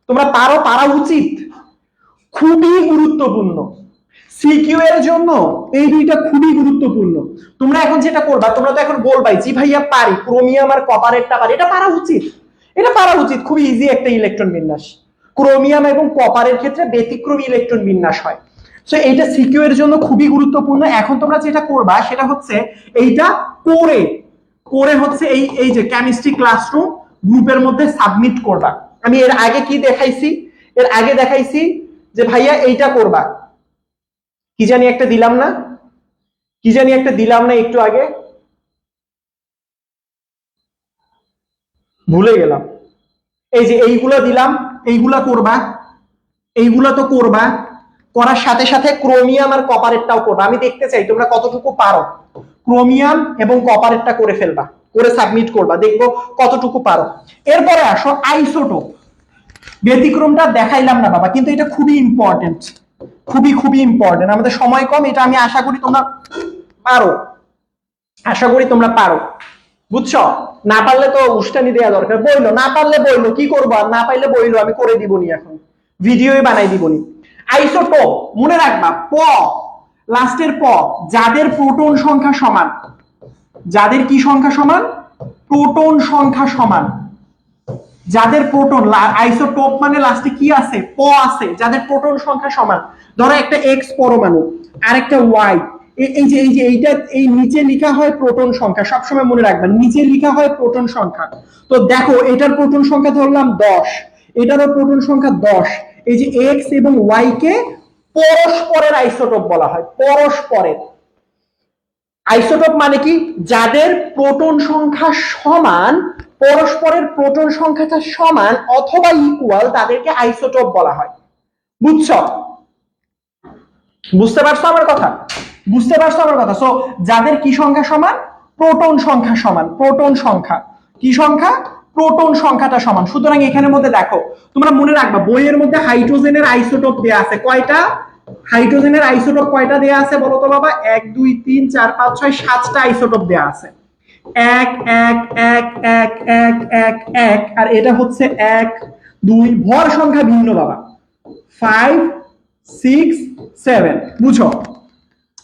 তোমরা পারো, পারা উচিত, খুবই গুরুত্বপূর্ণ। সিকিউ এর জন্য এই দুইটা খুবই গুরুত্বপূর্ণ। তোমরা এখন যেটা করবা, তোমরা তো এখন বলবাই জি ভাইয়া পারি, ক্রোমিয়াম আর কপারেরটা পারি। এটা পারা উচিত, এটা পারা উচিত, খুবই ইজি একটা ইলেকট্রন বিন্যাস। ক্রোমিয়াম এবং কপারের ক্ষেত্রে ব্যতিক্রমী ইলেকট্রন বিন্যাস হয়। সো এইটা সিকিউ এর জন্য খুবই গুরুত্বপূর্ণ। এখন তোমরা যেটা করবা সেটা হচ্ছে এইটা করে করে হচ্ছে এই এই যে কেমিস্ট্রি ক্লাসরুম গ্রুপের মধ্যে সাবমিট করবা। আমি এর আগে কি দেখাইছি, এর আগে দেখাইছি যে ভাইয়া এইটা করবা, কি জানি একটা দিলাম না, কি জানি একটা দিলাম না একটু আগে, ভুলে গেলাম। এই যে এইগুলা দিলাম, এইগুলা করবা, এইগুলা তো করবা, করার সাথে সাথে ক্রোমিয়াম আর কপারেরটাও করবা। আমি দেখতে চাই তোমরা কতটুকু পারো। ক্রোমিয়াম এবং কপারেরটা করে ফেলবা, করে সাবমিট করবা, দেখবো কতটুকু পারো। এরপরে আসো আইসোটোপ। ব্যতিক্রমটা দেখাইলাম না বাবা, কিন্তু এটা খুবই ইম্পর্টেন্ট, খুবই খুবই ইম্পর্টেন্ট। আমাদের সময় কম, এটা আমি আশা করি তোমরা পারো, আশা করি তোমরা পারো, বুঝছো? না পারলে তো উস্কানি দেওয়া দরকার, বইলো, না পারলে বইলো, কি করবো আর, না পারলে বইলো, আমি করে দিবনি, এখন ভিডিওই বানাই দিবনি। আইসোটোপ মনে রাখবা, প লাস্টের প, যাদের প্রোটন সংখ্যা সমান, যাদের কি সংখ্যা সমান, প্রোটন সংখ্যা সমান, যাদের প্রোটন, আইসোটোপ মানে লাস্টে কি আছে, প আছে, যাদের প্রোটন সংখ্যা সমান। ধরো একটা এক্স পরমাণু আর একটা ওয়াই, এই যে এইটা, এই নিচে লেখা হয় প্রোটন সংখ্যা, সবসময় মনে রাখবেন নিচে লেখা হয় প্রোটন সংখ্যা। তো দেখো এটার প্রোটন সংখ্যা ধরলাম 10, এটারও প্রোটন সংখ্যা 10। এই যে এক্স এবং ওয়াই কে পরস্পরের আইসোটোপ বলা হয়, পরস্পরের। আইসোটোপ মানে কি, যাদের প্রোটন সংখ্যা সমান, পরস্পরের প্রোটন সংখ্যাটা সমান অথবা ইকুয়াল, তাদেরকে আইসোটোপ বলা হয়। বুঝছো? বুঝতে পারছো আমার কথা? বুঝতে পারছো আমার কথা? সো যাদের কি সংখ্যা সমান, প্রোটন সংখ্যা সমান, প্রোটন সংখ্যা কি সংখ্যা, প্রোটন সংখ্যাটা সমান। সুতরাং এখানের মধ্যে দেখো, তোমরা মনে রাখবা বইয়ের মধ্যে হাইড্রোজেনের আইসোটোপ দেয়া আছে কয়টা, হাইড্রোজেনের আইসোটোপ কয়টা দেয়া আছে বলো তো বাবা? 1 2 3 4 5 6 7টা আইসোটোপ দেয়া আছে। 1 1 1 1 1 1 1, আর এটা হচ্ছে 1 2, ভর সংখ্যা ভিন্ন বাবা, 5 6 7। বুঝো?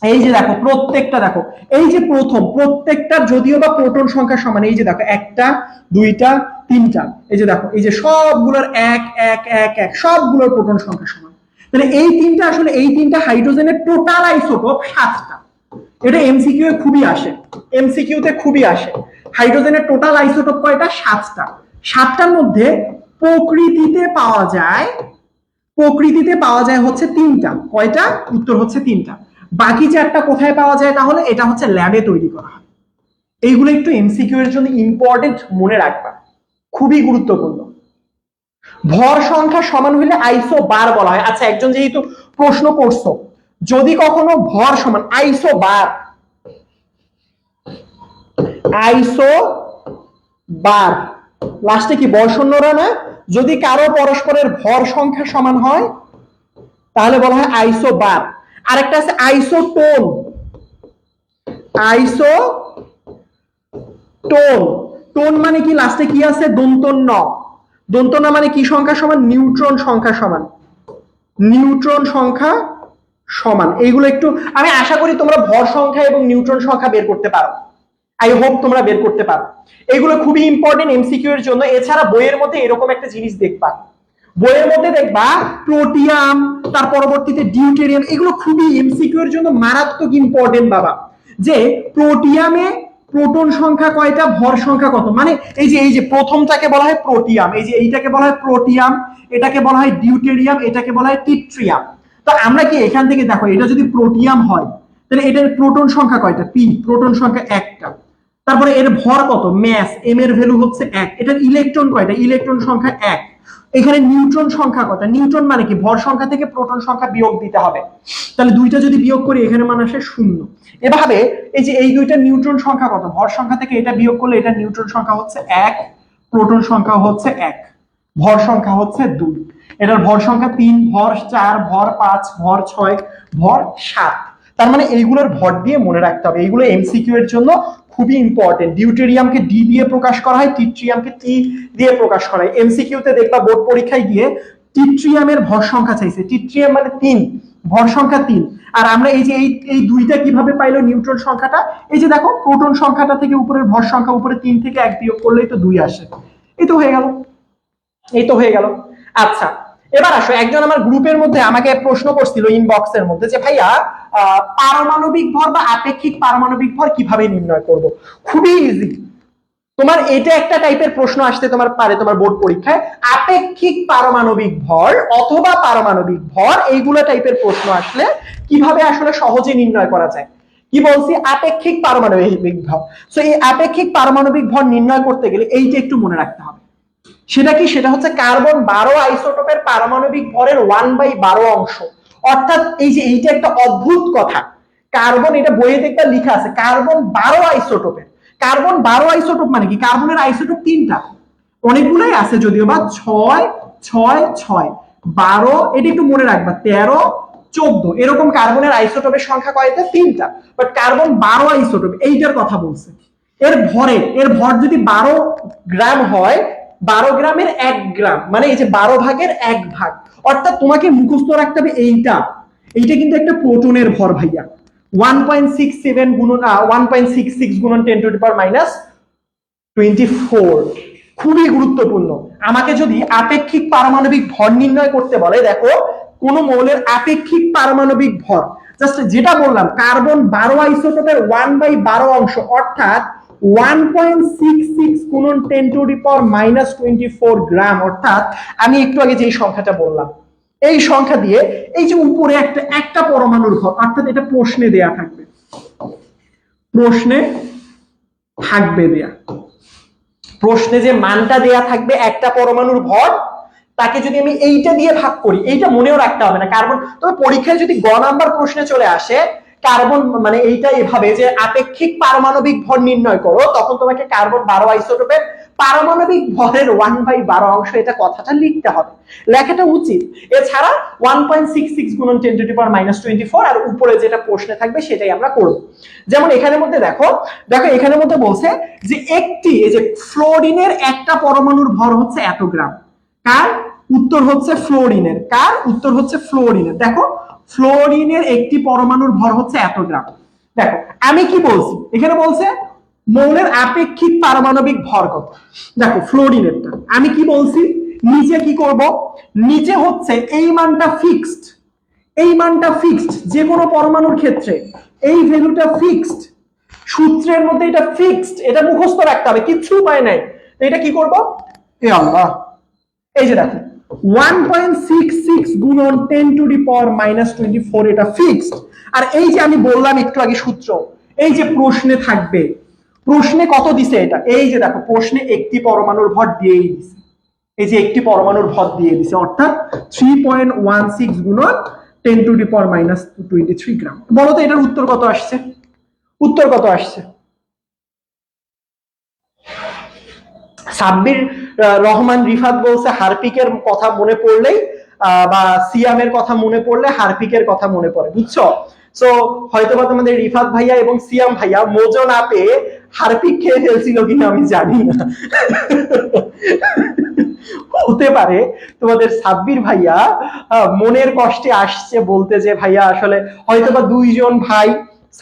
এই যে দেখো প্রত্যেকটা, দেখো এই যে প্রথম প্রত্যেকটার যদিও বা প্রোটন সংখ্যা সমান, এই যে দেখো একটা দুইটা তিনটা, এই যে দেখো এই যে সবগুলোর 1 1 1 1, সবগুলোর প্রোটন সংখ্যা সমান। তাহলে এই তিনটা আসলে, এই তিনটা হাইড্রোজেনের টোটাল আইসোটোপ 7টা। এটা এমসিকিউ এ খুবই আসে, এমসিকিউ তে খুবই আসে। হাইড্রোজেনের টোটাল আইসোটোপ কয়টা? 7টা। 7টার মধ্যে প্রকৃতিতে পাওয়া যায়, প্রকৃতিতে পাওয়া যায় হচ্ছে 3টা। কয়টা? উত্তর হচ্ছে 3টা। বাকি 4টা কোথায় পাওয়া যায় তাহলে? এটা হচ্ছে ল্যাবে তৈরি করা হয়। এইগুলো একটু এমসিকিউ এর জন্য ইম্পর্টেন্ট, মনে রাখবা, খুবই গুরুত্বপূর্ণ। ভর সংখ্যা সমান হইলে আইসো বার বলা হয়। আচ্ছা, একজন যেহেতু প্রশ্ন করছো, যদি কখনো ভর সমান, আইসো বার, আইসো বার লাস্টে কি বর্ষণ্যরা না? যদি কারো পরস্পরের ভর সংখ্যা সমান হয় তাহলে বলা হয় আইসো বার। আরেকটা আছে আইসোটোন, আইসোটোন, টোন মানে কি, লাস্টে কি আছে? দন্তন্য। দন্তন্য মানে কি সংখ্যা সমান? নিউট্রন সংখ্যা সমান, নিউট্রন সংখ্যা সমান। এইগুলো একটু, আমি আশা করি তোমরা ভর সংখ্যা এবং নিউট্রন সংখ্যা বের করতে পারো, আই হোপ তোমরা বের করতে পারো। এগুলো খুবই ইম্পর্টেন্ট এমসিকিউ এর জন্য। এছাড়া বইয়ের মধ্যে এরকম একটা জিনিস দেখবা, বইয়ের মধ্যে দেখবা প্রোটিয়াম, তার পরবর্তীতে ডিউটেরিয়াম, এগুলো খুবই এমসিকিউ এর জন্য মারাত্মক ইম্পর্টেন্ট বাবা। যে প্রোটিয়ামে প্রোটন সংখ্যা কয়টা, ভর সংখ্যা কত, মানে এই যে প্রথমটাকে বলা হয় প্রোটিয়াম, এই যে এইটাকে বলা হয় প্রোটিয়াম, এটাকে বলা হয় ডিউটেরিয়াম, এটাকে বলা হয় টিট্রিয়াম। তো আমরা কি এখান থেকে দেখো, এটা যদি প্রোটিয়াম হয় তাহলে এটার প্রোটন সংখ্যা কয়টা? পি, প্রোটন সংখ্যা একটা। তারপরে এর ভর কত? ম্যাস, এম এর ভ্যালু হচ্ছে 1। এটার ইলেকট্রন কয়টা? ইলেকট্রন সংখ্যা 1। এখানে নিউট্রন সংখ্যা কত? নিউট্রন মানে কি, ভর সংখ্যা থেকে প্রোটন সংখ্যা বিয়োগ দিতে হবে। তাহলে দুইটা যদি বিয়োগ করি এখানে মান আসে 0। এভাবে এই যে এই দুইটা নিউট্রন সংখ্যা কত, ভর সংখ্যা থেকে এটা বিয়োগ করলে এটা নিউট্রন সংখ্যা হচ্ছে 1, প্রোটন সংখ্যা হচ্ছে 1, ভর সংখ্যা হচ্ছে 2, এটার ভর সংখ্যা 3, ভর 4, ভর 5, ভর 6, ভর 7। তার মানে এইগুলোর ভর দিয়ে মনে রাখতে হবে, এইগুলো এমসিকিউ এর জন্য খুবই ইম্পর্টেন্ট। ডিউটেরিয়ামকে ডি দিয়ে প্রকাশ করা হয়, টিট্রিয়ামকে টি দিয়ে প্রকাশ করা হয়। এমসিকিউ তে দেখবা বোর্ড পরীক্ষায় গিয়ে টিট্রিয়ামের ভর সংখ্যা চাইছে, টিট্রিয়াম মানে 3, ভর সংখ্যা 3। আর আমরা এই যে এই দুইটা কিভাবে পাইলো নিউট্রন সংখ্যাটা, এই যে দেখো প্রোটন সংখ্যাটা থেকে উপরের ভর সংখ্যা উপরে 3 থেকে 1 বিয়োগ করলেই তো 2 আসে। এই তো হয়ে গেল, এই তো হয়ে গেল। আচ্ছা এবার আসো, একজন আমার গ্রুপের মধ্যে আমাকে প্রশ্ন করছিল ইনবক্সের মধ্যে যে ভাইয়া পারমাণবিক ভর বা আপেক্ষিক পারমাণবিক ভর কিভাবে নির্ণয় করব। খুবই ইজি, তোমার এটা একটা টাইপের প্রশ্ন আসতে তোমার পারে তোমার বোর্ড পরীক্ষায়, আপেক্ষিক পারমাণবিক ভর অথবা পারমাণবিক ভর এইগুলো টাইপের প্রশ্ন আসলে কিভাবে আসলে সহজে নির্ণয় করা যায়। কি বলছি, আপেক্ষিক পারমাণবিক ভর। সো এই আপেক্ষিক পারমাণবিক ভর নির্ণয় করতে গেলে এইটা একটু মনে রাখতে হবে। সেটা কি, সেটা হচ্ছে কার্বন 12 আইসোটোপের পারমাণবিক ভরের 1/12 অংশ। অর্থাৎ এই যে এইটা একটা অদ্ভুত কথা, কার্বন, এটা বইয়ে দেখতে লেখা আছে কার্বন 12 আইসোটোপের। কার্বন 12 আইসোটোপ মানে কি, কার্বনের আইসোটোপ 3টা, অনেকগুলোই আছে যদিও বা 6, 6, 6, 12, এটা একটু মনে রাখবা, 13, 14, এরকম কার্বনের আইসোটোপের সংখ্যা কয়টা, 3টা। বাট কার্বন 12 আইসোটোপ এইটার কথা বলছে। এর ভর যদি 12 গ্রাম হয়, 12 গ্রামের 1 গ্রাম মানে এই যে 12 ভাগের 1 ভাগ। অর্থাৎ তোমাকে মুখস্থ রাখতে হবে এইটা কিন্তু একটা প্রোটনের ভর ভাইয়া, 1.67 গুণন 1.66 গুণন 10 টু দি পাওয়ার মাইনাস 24। খুবই গুরুত্বপূর্ণ। আমাকে যদি আপেক্ষিক পারমাণবিক ভর নির্ণয় করতে বলে, দেখো কোন মৌলের আপেক্ষিক পারমাণবিক ভর, জাস্ট যেটা বললাম কার্বন 12 আইসোটোপের 1/12 অংশ, অর্থাৎ 1.66 গুণন 10 টু দি পাওয়ার মাইনাস 24 গ্রাম। অর্থাৎ আমি একটু আগে যে সংখ্যাটা বললাম এই সংখ্যা দিয়ে এই যে উপরে একটা পরমাণুর ভর, অর্থাৎ এটা প্রশ্নে দেয়া থাকবে, প্রশ্নে থাকবে দেয়া, প্রশ্নে যে মানটা দেয়া থাকবে একটা পরমাণুর ভর, তাকে যদি আমি এইটা দিয়ে ভাগ করি, এইটা মনেও রাখতে হবে না কার্বন। তবে পরীক্ষায় যদি গ নাম্বার প্রশ্নে চলে আসে কার্বন মানে এইটা এভাবে যে আপেক্ষিক পারমাণবিক ভর নির্ণয় করো, তখন তোমাকে কার্বন 12 আইসোটোপের পারমাণবিক ভরের 1/12 অংশ, এটা কথাটা লিখতে হবে, লেখাটা উচিত। এছাড়া 1.66 গুণন 10 টু দি পাওয়ার মাইনাস 24 আর উপরে যেটা প্রশ্নে থাকবে সেটাই আমরা করব। যেমন এখানের মধ্যে দেখো এখানের মধ্যে বলছে যে একটি, এই যে ফ্লোরিনের একটা পরমাণুর ভর হচ্ছে এত গ্রাম। কার উত্তর হচ্ছে ফ্লোরিনের, কার উত্তর হচ্ছে ফ্লোরিনের। দেখো ফ্লোরিনের একটি পরমাণুর ভর হচ্ছে এত গ্রাম। দেখো আমি কি বলছি, এখানে বলছে মৌলের আপেক্ষিক পারমাণবিক ভর কত। দেখো ফ্লোরিনেরটা আমি কি বলছি, নিচে কি করব, নিচে হচ্ছে এই মানটা ফিক্সড, এই মানটা ফিক্সড যে কোনো পরমাণুর ক্ষেত্রে এই ভ্যালুটা ফিক্সড, সূত্রের মধ্যে এটা ফিক্সড, এটা মুখস্থ রাখতে হবে, কিচ্ছু উপায় নাই। এটা কি করব, এ আল্লাহ, এই যে দেখো 1.66 গুণন 10 টু দি পাওয়ার মাইনাস 24, এটা ফিক্সড। আর এই যে আমি বললাম একটু আগে সূত্র, এই যে প্রশ্নে থাকবে, প্রশ্নে কত দিছে এটা, এই যে দেখো প্রশ্নে একটি পরমাণুর ভর দিয়েই দিছে, এই যে একটি পরমাণুর ভর দিয়ে দিছে, অর্থাৎ 3.16 গুণন 10 টু দি পাওয়ার মাইনাস 23 গ্রাম। বলো তো এটার উত্তর কত আসছে, উত্তর কত আসছে? সাব্বির রহমান রিফাত বলছে হারপিকের কথা মনে পড়লেই বা সিয়ামের কথা মনে পড়লে হারপিকের কথা মনে পড়ে, বুঝছো? সো হয়তোবা তোমাদের রিফাত ভাইয়া এবং সিয়াম ভাইয়া মোজো না পেয়ে হারপিক খেয়ে ফেলছিল কিনা আমি জানি না। হতে পারে তোমাদের সাব্বির ভাইয়া মনের কষ্টে আসছে বলতে যে ভাইয়া আসলে হয়তোবা দুইজন ভাই,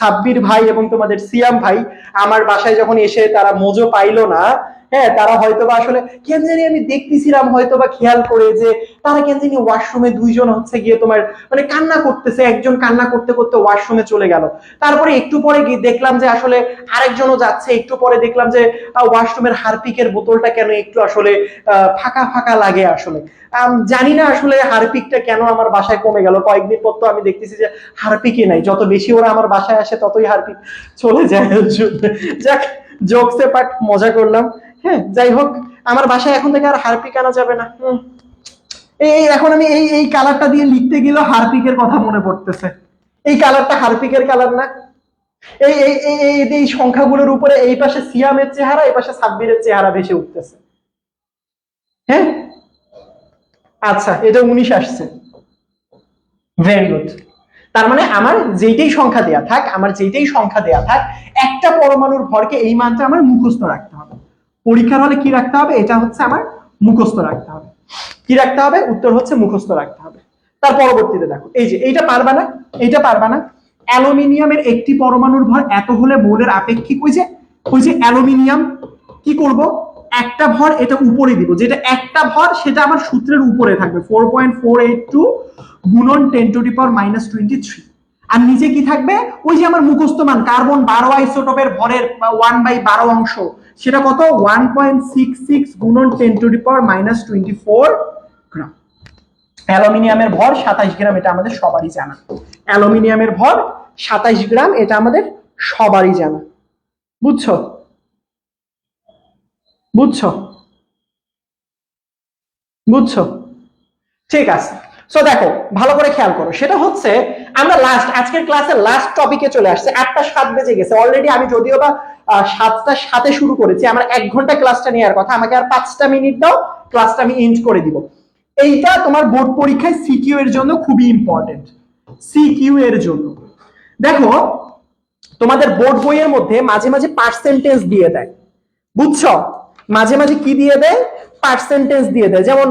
সাব্বির ভাই এবং তোমাদের সিয়াম ভাই আমার বাসায় যখন এসে তারা মোজো পাইলো না, হ্যাঁ তারা হয়তোবা আসলে কেন জানি আমি দেখতেছিলাম হয়তোবা খেয়াল করে যে তারা কেন জানি ওয়াশরুমে দুইজন হচ্ছে গিয়ে তোমার মানে কান্না করতেছে, একজন কান্না করতে করতে ওয়াশরুমে চলে গেল, তারপরে একটু পরে গিয়ে দেখলাম যে আসলে আরেকজনও যাচ্ছে, একটু পরে দেখলাম যে ওয়াশরুমের হারপিকের বোতলটা কেন একটু আসলে ফাঁকা ফাঁকা লাগে। আসলে জানি না আসলে হারপিকটা কেন আমার বাসায় কমে গেল, কয়েকদিন পর তো আমি দেখতেছি যে হারপিকই নাই, যত বেশি ওরা আমার বাসায় আসে ততই হারপিক চলে যায়। যাক জোকসে পাট, মজা করলাম। হ্যাঁ যাই হোক, আমার বাসায় এখন থেকে আর হারপিক আনা যাবে না। এই এখন আমি এই কালারটা দিয়ে লিখতে গেলেও হারপিকের কথা মনে পড়তেছে, এই কালারটা হারপিকের কালার না? এই এই এই এই সংখ্যাগুলোর উপরে এই পাশে সিয়ামের চেহারা, এই পাশে সাব্বিরের চেহারা ভেসে উঠতেছে। হ্যাঁ, আচ্ছা, এটা 19 আসছে, ভেরি গুড। তার মানে আমার যেটাই সংখ্যা দেয়া থাক, একটা পরমাণুর ভরকে এই মানটা আমার মুখস্থ রাখতে হবে। পরীক্ষার হলে কি রাখতে হবে? এটা হচ্ছে আমার মুখস্থ রাখতে হবে। কি রাখতে হবে? উত্তর হচ্ছে মুখস্থ রাখতে হবে। তার পরবর্তীতে দেখো, এই যে এইটা পারবা না, এইটা পারবা না। অ্যালুমিনিয়ামের একটি পরমাণুর ভর এত হলে মোলের আপেক্ষিক, ওই যে অ্যালুমিনিয়াম, কি করব? একটা ভর এটা উপরে দিব, যেটা একটা ভর সেটা আমার সূত্রের উপরে থাকবে, 4.482 গুণন 10⁻⁻23। আর নিচে কি থাকবে? ওই যে আমার মুখস্থ মান, কার্বন 12 আইসোটোপের ভরের 1/12 অংশ, সেটা কত? 1.66 গুণন 10⁻⁻24 গ্রাম। অ্যালুমিনিয়ামের ভর 27 গ্রাম, এটা আমাদের সবারই জানা। অ্যালুমিনিয়ামের ভর 27 গ্রাম, এটা আমাদের সবারই জানা। বুঝছো? বুঝছো? বুঝছো? ঠিক আছে। সো দেখো, ভালো করে খেয়াল করো, সেটা হচ্ছে আমরা আজকের ক্লাসের লাস্ট টপিকে চলে আসছে। 8টা 7 বেজে গেছে অলরেডি। আমি যদিও বা 7টা 7-এ শুরু করেছি, আমার 1 ঘন্টা ক্লাসটা নেওয়ার কথা, আমাকে আর 5টা মিনিট দাও, ক্লাসটা আমি এন্ড করে দিব। এইটা তোমার বোর্ড পরীক্ষায় সিকিউ এর জন্য খুবই ইম্পর্টেন্ট। সিকিউ এর জন্য দেখো, তোমাদের বোর্ড বইয়ের মধ্যে মাঝে মাঝে পার্সেন্টেজ দিয়ে দেয়। বুঝছো? মাঝে মাঝে কি দিয়ে দেয়? পার্সেন্টেজ দিয়ে দেয়। যেমন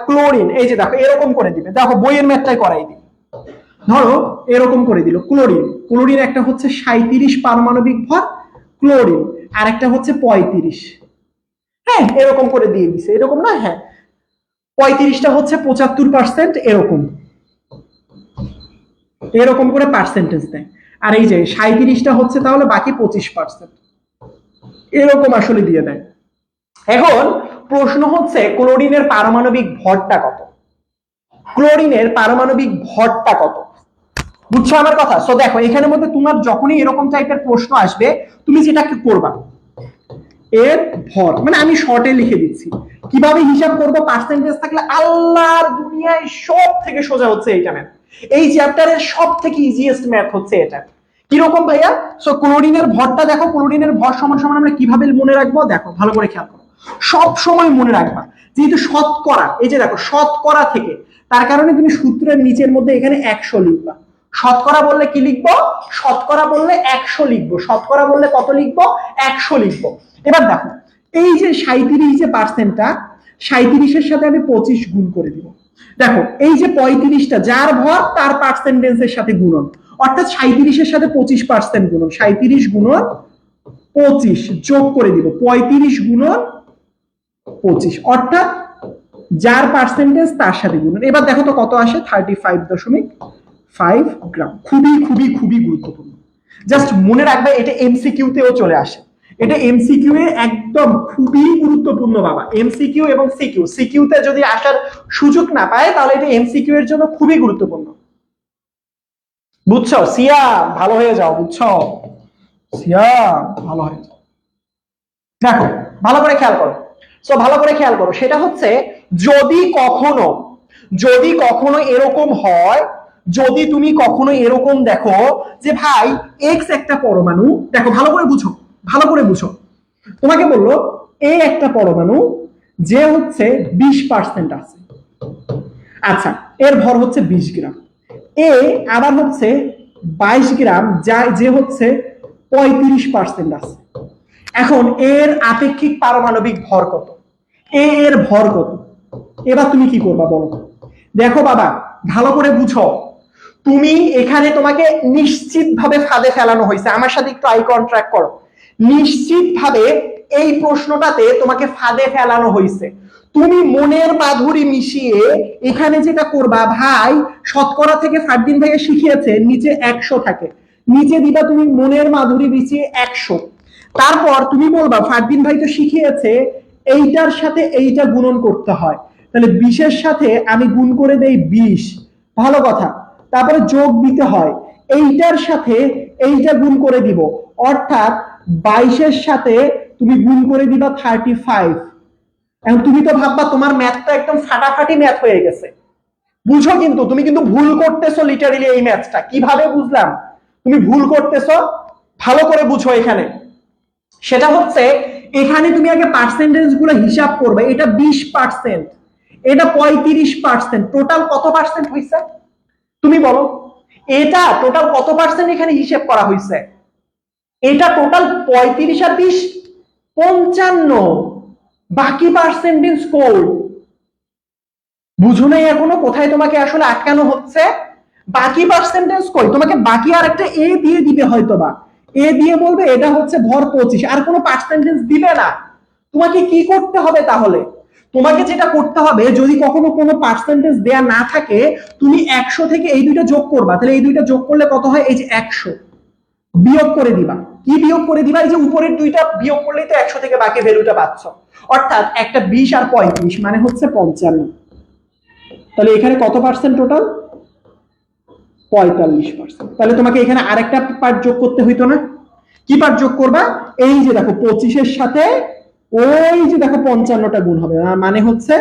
ক্লোরিন, এই যে দেখো এরকম করে দিবে, দেখো বইয়ের ম্যাথটাই করাই দিই। ধরো এরকম করে দিল, ক্লোরিন একটা হচ্ছে 37 পারমাণবিক ভর ক্লোরিন, আর একটা হচ্ছে 35। হ্যাঁ, এরকম করে দিয়ে দিছে, এরকম না? হ্যাঁ, 35টা হচ্ছে 75%, এরকম করে পার্সেন্টেজ দেয়। আর এই যে 37টা হচ্ছে তাহলে বাকি 25%, এরকম আসলে দিয়ে দেয়। এখন প্রশ্ন হচ্ছে ক্লোরিনের পারমাণবিক ভরটা কত? ক্লোরিনের পারমাণবিক ভরটা কত? বুঝছো আমার কথা? সো দেখো, এখানের মধ্যে তোমার যখনই এরকম টাইপের প্রশ্ন আসবে, তুমি যেটা করবা, এর ভর মানে আমি শর্টে লিখে দিচ্ছি, কিভাবে হিসাব করব পার্সেন্টেজ থাকলে আল্লাহর দুনিয়ায় সব থেকে সোজা হচ্ছে এইটা ম্যাথ। এই চ্যাপ্টারের সব থেকে ইজিয়েস্ট ম্যাথ হচ্ছে এটা। কিরকম ভাইয়া? সো ক্লোরিনের ভরটা দেখো, ক্লোরিনের ভর সমান সমান আমরা কিভাবে মনে রাখবো? দেখো ভালো করে খেয়াল করো, সব সময় মনে রাখবা যেহেতু শতকরা, এই যে দেখো শতকরা থেকে, তার কারণে তুমি সূত্রের নিচের মধ্যে এখানে 100 লিখবা। শতকরা বললে কি লিখবো? শতকরা বললে 100 লিখবো। শতকরা বললে কত লিখবো? 100 লিখবো। এবার দেখো, এই যে 37 যে পার্সেন্টটা, 37-এর সাথে আমি 25 গুণ করে দিব। দেখো এই যে 35টা যার ভর তার পার্সেন্টেজের সাথে গুণন, অর্থাৎ 37-এর সাথে 25% গুণন, 37 গুণন 25 যোগ করে দিব 35 গুণন 25, অর্থাৎ যার পার্সেন্টেজ তার সাথে গুণন। এবার দেখো তো কত আসে? 35.5 গ্রাম। খুবই খুবই খুবই গুরুত্বপূর্ণ, জাস্ট মনে রাখবে, এটা এমসিকিউ তেও চলে আসে। এটা এমসিকিউ এ একদম খুবই গুরুত্বপূর্ণ বাবা। এমসিকিউ এবং সিকিউ, সিকিউ তে যদি আসার সুযোগ না পায় তাহলে এটা এমসিকিউ এর জন্য খুবই গুরুত্বপূর্ণ। বুঝছো? সিয়া ভালো হয়ে যাও, বুঝছো? সিয়া ভালো হয়ে যাও। দেখো ভালো করে খেয়াল করো, সো ভালো করে খেয়াল করো, সেটা হচ্ছে যদি কখনো এরকম হয়, যদি তুমি কখনো এরকম দেখো যে ভাই এক্স একটা পরমাণু, দেখো ভালো করে বুঝো, ভালো করে বুঝো, তোমাকে বললো এ একটা পরমাণু যে হচ্ছে 20% আছে, আচ্ছা এর ভর হচ্ছে 20 গ্রাম। এ আবার হচ্ছে 22 গ্রাম, যে হচ্ছে 35% আছে। এখন এর আপেক্ষিক পারমাণবিক ভর কত? এর ভর কত? এবার তুমি কি করবা বলো? দেখো বাবা ভালো করে বুঝো, তুমি এখানে তোমাকে নিশ্চিতভাবে ফাঁদে ফেলানো হয়েছে। আমার সাথে একটু আই কন্ট্রাক্ট করো, নিশ্চিতভাবে এই প্রশ্নটাতে তোমাকে ফাঁদে ফেলানো হয়েছে। তুমি মনের মাধুরী মিশিয়ে এখানে যেটা করবা, ভাই শতকরা থেকে ফারদিন ভাইয়া শিখিয়েছে নিচে 100 থাকে, নিচে দিবা তুমি মনের মাধুরী মিশিয়ে 100। তারপর তুমি বলবা ফারদিন ভাই তো শিখিয়েছে এইটার সাথে এইটা গুণন করতে হয়, তাহলে 20-এর সাথে আমি গুণ করে দেই 20, ভালো কথা। তারপরে যোগ দিতে হয়, এইটার সাথে এইটা গুণ করে দিব, অর্থাৎ 22-এর সাথে তুমি গুণ করে দিবা 35। এখন তুমি তো ভাববা তোমার ম্যাথটা একদম ফাটাফাটি ম্যাথ হয়ে গেছে, বুঝো কিন্তু তুমি কিন্তু ভুল করতেছো লিটারালি। এই ম্যাথটা কিভাবে বুঝলাম তুমি ভুল করতেছো, ভালো করে বুঝো। এখানে সেটা হচ্ছে এখানে তুমি আগে পার্সেন্টেজ গুলো হিসাব করবে, এটা 20%, এটা 35%, টোটাল কত পার্সেন্ট হয়েছে তুমি বলো? এটা টোটাল কত পার্সেন্ট এখানে হিসাব করা হয়েছে? এটা টোটাল 35 আর 20 55, বাকি পার্সেন্টেজ কই? বুঝো নাই এখনো কোথায় তোমাকে আসলে আটকানো হচ্ছে? বাকি পার্সেন্টেজ কই? তোমাকে বাকি আর একটা এ দিয়ে দিবে, হয়তো বা এ দিয়ে বলবে এটা হচ্ছে ভর 25, আর কোনো পার্সেন্টেজ দিবে না। তোমাকে কি করতে হবে তাহলে? তোমাকে যেটা করতে হবে, যদি কখনো কোনো পার্সেন্টেজ দেয়া না থাকে, তুমি 100 থেকে এই দুইটা যোগ করবা। তাহলে এই দুইটা যোগ করলে কত হয়? এই যে 100 বিয়োগ করে দিবা। কি বিয়োগ করে দিবা? এই যে উপরের দুইটা বিয়োগ করলেই তো 100 থেকে বাকি ভ্যালুটা পাচ্ছ। অর্থাৎ একটা 20 আর 35 মানে হচ্ছে 55। তাহলে এখানে কত পার্সেন্ট টোটাল? 45%। তাহলে তোমাকে এখানে আরেকটা পার্ট যোগ করতে হইতো না? কি পার্ট যোগ করবা? এই যে দেখো 25-এর সাথে ওই যে দেখো 55টা গুণ হবে, মানে হচ্ছে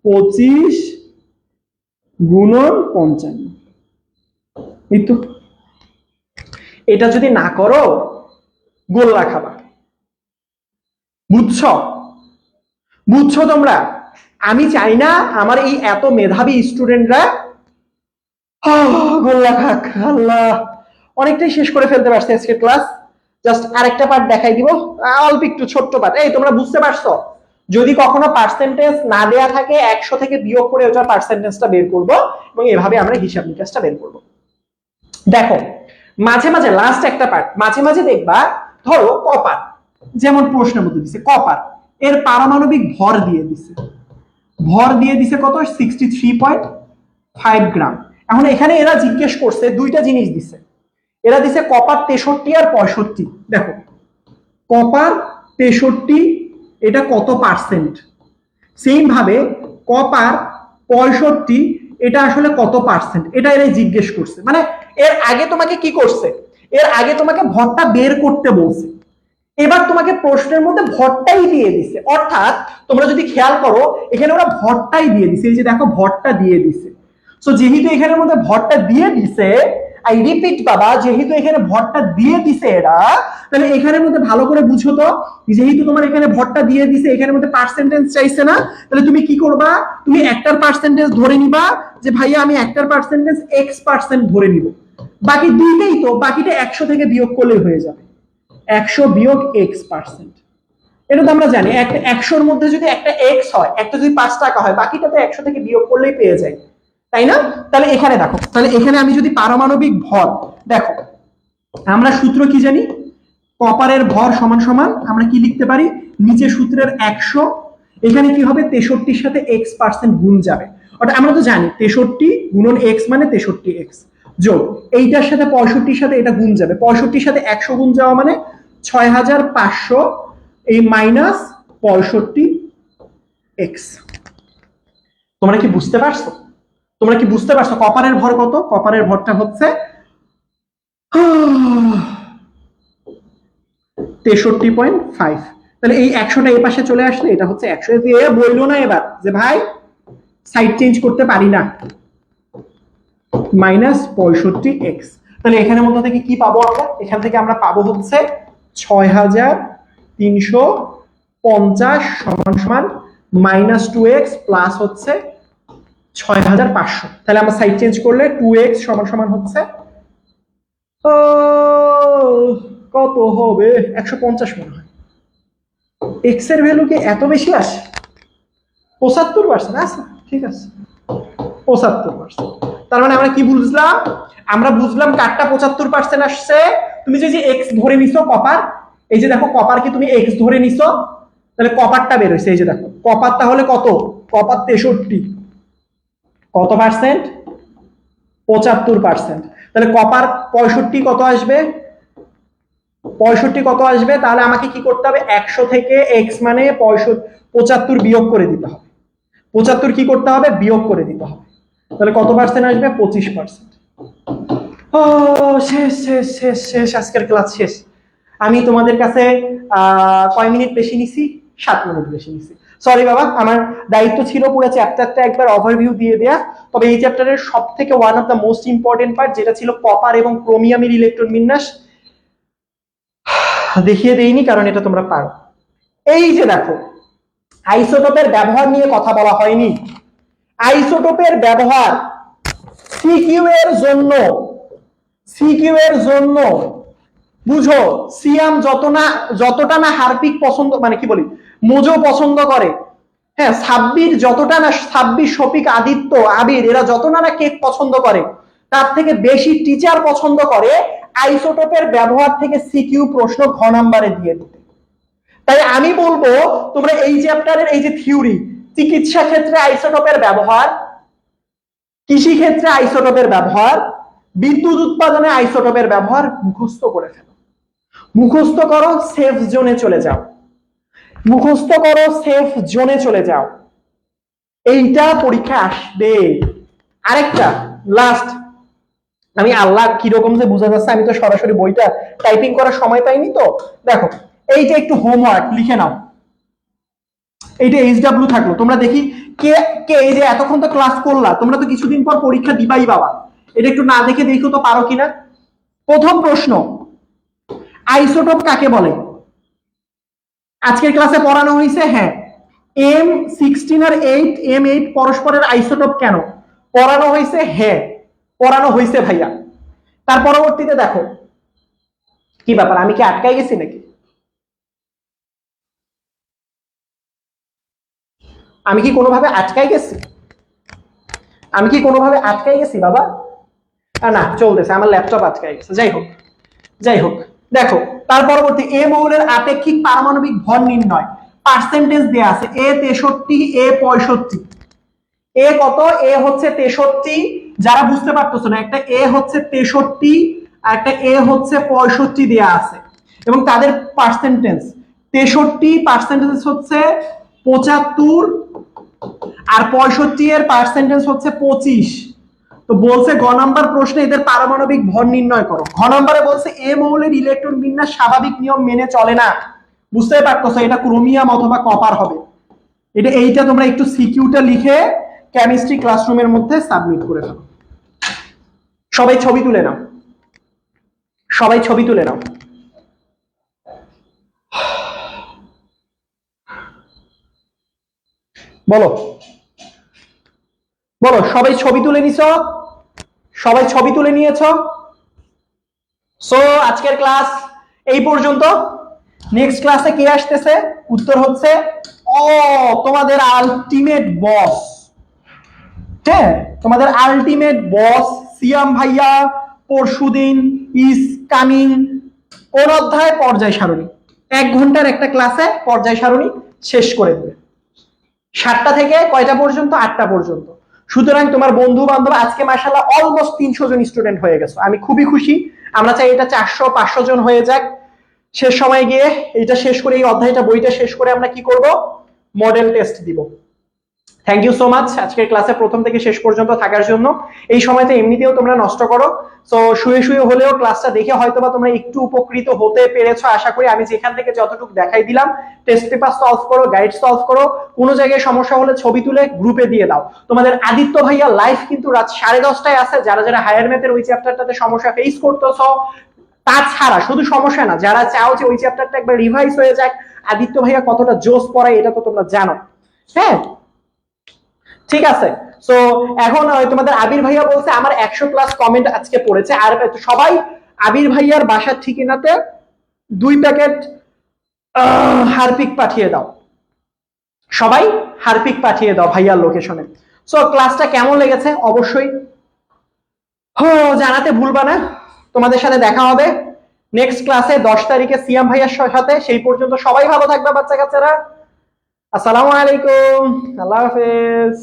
25 গুণন 55। এই তো। এটা যদি না করো গোল্লা খাবা। বুঝছো? বুঝছো তোমরা? আমি চাই না আমার এই এত মেধাবী স্টুডেন্টরা গোল্লা খাক। আল্লাহ, অনেকটাই শেষ করে ফেলতে পারছি আজকে ক্লাস। জাস্ট আরেকটা পার্ট দেখাই দিব, অল্প একটু ছোট্ট পার্ট। এই তোমরা বুঝতে পারছো? যদি কখনো পার্সেন্টেজ না দেয়া থাকে, 100 থেকে বিয়োগ করে ওটার পার্সেন্টেজটা বের করব, এবং এভাবে আমরা হিসাব নিকাশটা বের করব। দেখো, মাঝে মাঝে লাস্ট একটা পার্ট, মাঝে মাঝে দেখবা, ধরো কপার, যেমন প্রশ্নের মধ্যে দিছে কপার, এর পারমাণবিক ভর দিয়ে দিছে। ভর দিয়ে দিছে কত? 63.5 গ্রাম। এখন এখানে এরা জিজ্ঞেস করছে দুইটা জিনিস দিছে। এরা দিছে কপার 63 আর 65। দেখো, কপার 63 এটা কত পার্সেন্ট, সেম ভাবে কপার 65 এটা আসলে কত পার্সেন্ট, এটা এরা জিজ্ঞেস করছে। মানে এর আগে তোমাকে কি করছে? এর আগে তোমাকে ভরটা বের করতে বলছে, এবার তোমাকে প্রশ্নের মধ্যে ভরটাই দিয়ে দিছে। অর্থাৎ তোমরা যদি খেয়াল করো, এখানে ওরা ভরটাই দিয়ে দিছে। এই যে দেখো, ভরটা দিয়ে দিছে। সো যেহেতু এখানের মধ্যে ভরটা দিয়ে দিছে, আই রিপিট বাবা, যেহেতু এখানে ভরটা দিয়ে দিছে এরা, তাহলে এখানের মধ্যে ভালো করে বুঝো তো, যেহেতু তোমার এখানে ভরটা দিয়ে দিছে, এখানের মধ্যে পার্সেন্টেজ চাইছে না, তাহলে তুমি কি করবা? তুমি একটার পার্সেন্টেজ ধরে নিবা, যে ভাইয়া আমি একটার পার্সেন্টেজ x% ধরে নিব। বাকি দুইটাই তো, বাকিটা 100 থেকে বিয়োগ করলেই হয়ে যাবে। 100 বিয়োগ x%, এটা তো আমরা জানি। একটা 100-র মধ্যে যদি একটা x হয়, একটা যদি 5 টাকা হয়, বাকিটা তো 100 থেকে বিয়োগ করলেই পেয়ে যায়, তাই না? তাহলে এখানে দেখো, তাহলে এখানে আমি যদি পারমাণবিক ভর দেখো, আমরা সূত্র কি জানি? কপারের ভর সমান সমান আমরা কি লিখতে পারি? নিচে সূত্রের 100, এখানে কি হবে? 63-র সাথে x% গুণ যাবে। অর্থাৎ আমরা তো জানি 63 গুণন x মানে 63x, যোগ এইটার সাথে 65-র সাথে এটা গুণ যাবে, 65-র সাথে 100 গুণ যাওয়া মানে 6500, এই মাইনাস 65x। তোমরা কি বুঝতে পারছো? তোমরা কি বুঝতে পারছো কপারের ভর কত? কপারের ভরটা হচ্ছে 63.5। তাহলে এই 100টা এই পাশে চলে আসলে এটা হচ্ছে 100। বললো না এবার যে ভাই সাইড চেঞ্জ করতে পারি না, মাইনাস 65x। তাহলে এখানের মধ্যে থেকে কি পাবো আমরা? এখান থেকে আমরা পাবো হচ্ছে 6350 সমান সমান মাইনাস 2x প্লাস হচ্ছে 6500। তাহলে আমরা সাইড চেঞ্জ করলে 2x সমান সমান হচ্ছে কত হবে? 150 মনে হয়। x এর ভ্যালু কি এত বেশি আসে? 75%। আচ্ছা ঠিক আছে, 75%। তার মানে আমরা কি বুঝলাম? আমরা বুঝলাম কারটা 75% আসছে। তুমি যে x ধরে নিছো কপার, এই যে দেখো কপার কি তুমি x ধরে নিছো, তাহলে কপারটা বের হইছে। এই যে দেখো কপার তাহলে কত? কপার 63 কত পার্সেন্ট? 75%। তাহলে কপার 65 কত আসবে? 65 কত আসবে? তাহলে আমাকে কি করতে হবে? 100 থেকে x মানে 75 বিয়োগ করে দিতে হবে। 75 কি করতে হবে? বিয়োগ করে দিতে হবে। তাহলে কত পার্সেন্ট আসবে? 25%। ও শেষ শেষ শেষ শেষ, আজকের ক্লাস শেষ। আমি তোমাদের কাছে কয় মিনিট বেশি নিছি? 7 মিনিট বেশি নিছি। সরি বাবা, আমার দায়িত্ব ছিল পুরো চ্যাপ্টারটা একবার ওভারভিউ দিয়ে দেয়া। তবে এই চ্যাপ্টারের সব থেকে one of the most important part, যেটা ছিল কপার এবং ক্রোমিয়ামের ইলেকট্রন বিন্যাস, দেখিয়ে দেইনি কারণ এটা তোমরা পারো। এই যে দেখো, আইসোটোপের ব্যবহার নিয়ে কথা বলা হয়নি। আইসোটোপের ব্যবহার সিকিউ এর জন্য, সিকিউ এর জন্য বুঝো, সিয়াম যতটা না হারপিক পছন্দ, মানে কি বলি, মোজো পছন্দ করে, হ্যাঁ সাব্বির যতটা না, সাব্বির, শফিক, আদিত্য, আবির এরা যতটা না কেক পছন্দ করে, তার থেকে বেশি টিচার পছন্দ করে আইসোটোপের ব্যবহার থেকে সিকিউ প্রশ্ন ঘ নাম্বারে দিয়ে দিতে। তাই আমি বলবো তোমরা এই চ্যাপ্টারের এই যে থিওরি, চিকিৎসা ক্ষেত্রে আইসোটোপের ব্যবহার, কৃষি ক্ষেত্রে আইসোটোপের ব্যবহার, বিদ্যুৎ উৎপাদনে আইসোটোপের ব্যবহার মুখস্থ করে ফেলো। মুখস্থ করো, সেফ জোনে চলে যাও। মুখস্থ করো, সেফ জোনে চলে যাও। এইটা পরীক্ষা আসবে। আরেকটা লাস্ট, আমি আল্লাহ কিরকম যে বোঝা যাচ্ছে, আমি তো সরাসরি বইটা টাইপিং করার সময় পাইনি। তো দেখো, এইটা একটু হোমওয়ার্ক লিখে নাও। এইটা এইচডব্লিউ থাকলো, তোমরা দেখি কে কে এই যে এতক্ষণ তো ক্লাস করলা, তোমরা তো কিছুদিন পর পরীক্ষা দিবাই বাবা, এটা একটু না দেখে দেখো তো পারো কিনা। প্রথম প্রশ্ন, আইসোটোপ কাকে বলে? আজকের ক্লাসে পড়ানো হয়েছে, হ্যাঁ M16 আর 8 M8 পরস্পরের আইসোটোপ কেন পড়ানো হয়েছে? হ্যাঁ পড়ানো হয়েছে ভাইয়া। তার পরবর্তীতে দেখো, কি ব্যাপার, আমি কি আটকাই গেছি নাকি? আমি কি কোনোভাবে আটকাই গেছি? আমি কি কোনোভাবে আটকাই গেছি বাবা? না চলতেছে, আমার ল্যাপটপ আটকাই গেছে। যাই হোক, যাই হোক, দেখো তার পরবর্তী, এ মৌলের আপেক্ষিক পারমাণবিক ভর নির্ণয়, পার্সেন্টেজ দেয়া আছে, এ 63, এ 65। এ কত? এ হচ্ছে 63। যারা বুঝতে পারতেছো না, একটা এ হচ্ছে 63 আর একটা এ হচ্ছে 65 দেয়া আছে, এবং তাদের পার্সেন্টেজ 63 পার্সেন্টেজ হচ্ছে 75 আর 65 এর পার্সেন্টেজ হচ্ছে 25। তো বলছে গ নাম্বার প্রশ্নে এদের পারমাণবিক ভর নির্ণয় করো। ঘ নাম্বারে বলছে এ মৌলের ইলেকট্রন বিন্যাস স্বাভাবিক নিয়ম মেনে চলে না। বুঝতে পারতেছো, এটা ক্রোমিয়াম অথবা কপার হবে। এইটা তোমরা একটু সিকিউটা লিখে কেমিস্ট্রি ক্লাসরুমের মধ্যে সাবমিট করে দাও। সবাই ছবি তুলে নাও, সবাই ছবি তুলে নাও। বলো বলো, সবাই ছবি তুলে নিছ? সবাই ছবি তুলে নিয়েছ? সো আজকের ক্লাস এই পর্যন্ত। নেক্সট ক্লাসে কে আসতেছে? উত্তর হচ্ছে তোমাদের আলটিমেট বস। হ্যাঁ, তোমাদের আলটিমেট বস সিয়াম ভাইয়া পরশুদিন ইজ কামিং। কোন অধ্যায়? পর্যায় সারণী। 1 ঘন্টার একটা ক্লাসে পর্যায় সারণী শেষ করে দেবে। 7টা থেকে কয়টা পর্যন্ত? 8টা পর্যন্ত। সুতরাং তোমার বন্ধু বান্ধব আজকে মাশাআল্লাহ অলমোস্ট 300 জন স্টুডেন্ট হয়ে গেছে। আমি খুবই খুশি। আমরা চাই এটা 400-500 জন হয়ে যাক। শেষ সময় গিয়ে এটা শেষ করে, এই অধ্যায়টা বইটা শেষ করে আমরা কি করব? মডেল টেস্ট দিব। থ্যাংক ইউ সো মাচ আজকের ক্লাসে প্রথম থেকে শেষ পর্যন্ত থাকার জন্য। এই সময়টা এমনিতেও তোমরা নষ্ট করো, সো শুয়ে শুয়ে হলেও ক্লাসটা দেখে হয়তোবা তোমরা একটু উপকৃত হতে পেরেছো আশা করি। আমি যেখান থেকে যতটুকু দেখাই দিলাম, টেস্ট পেপার সলভ করো, গাইড সলভ করো, কোনো জায়গায় সমস্যা হলে ছবি তুলে গ্রুপে দিয়ে দাও। তোমাদের আদিত্য ভাইয়া লাইভ কিন্তু রাত 10:30টায় আছে। যারা যারা হায়ার ম্যাথের ওই চ্যাপ্টারটাতে সমস্যা ফেস করতেছো, তাছাড়া শুধু সমস্যা না, যারা চাও যে ওই চ্যাপ্টারটা একবার রিভাইজ হয়ে যাক, আদিত্য ভাইয়া কতটা জোস পড়ায় এটা তো তোমরা জানো। হ্যাঁ ঠিক আছে। সো এখন তোমাদের আবির ভাইয়া বলছে আমার 100+ কমেন্ট আজকে পড়েছে, আর সবাই আবির ভাইয়ার বাসার ঠিকানাতে 2 প্যাকেট হারপিক পাঠিয়ে দাও। সবাই হারপিক পাঠিয়ে দাও ভাইয়ার লোকেশনে। সো ক্লাসটা কেমন লেগেছে অবশ্যই জানাতে ভুলবা না। তোমাদের সাথে দেখা হবে নেক্সট ক্লাসে 10 তারিখে সিয়াম ভাইয়ার সাথে। সেই পর্যন্ত সবাই ভালো থাকবে বাচ্চা কাচ্চারা। আসসালামু আলাইকুম, আল্লাহ হাফেজ।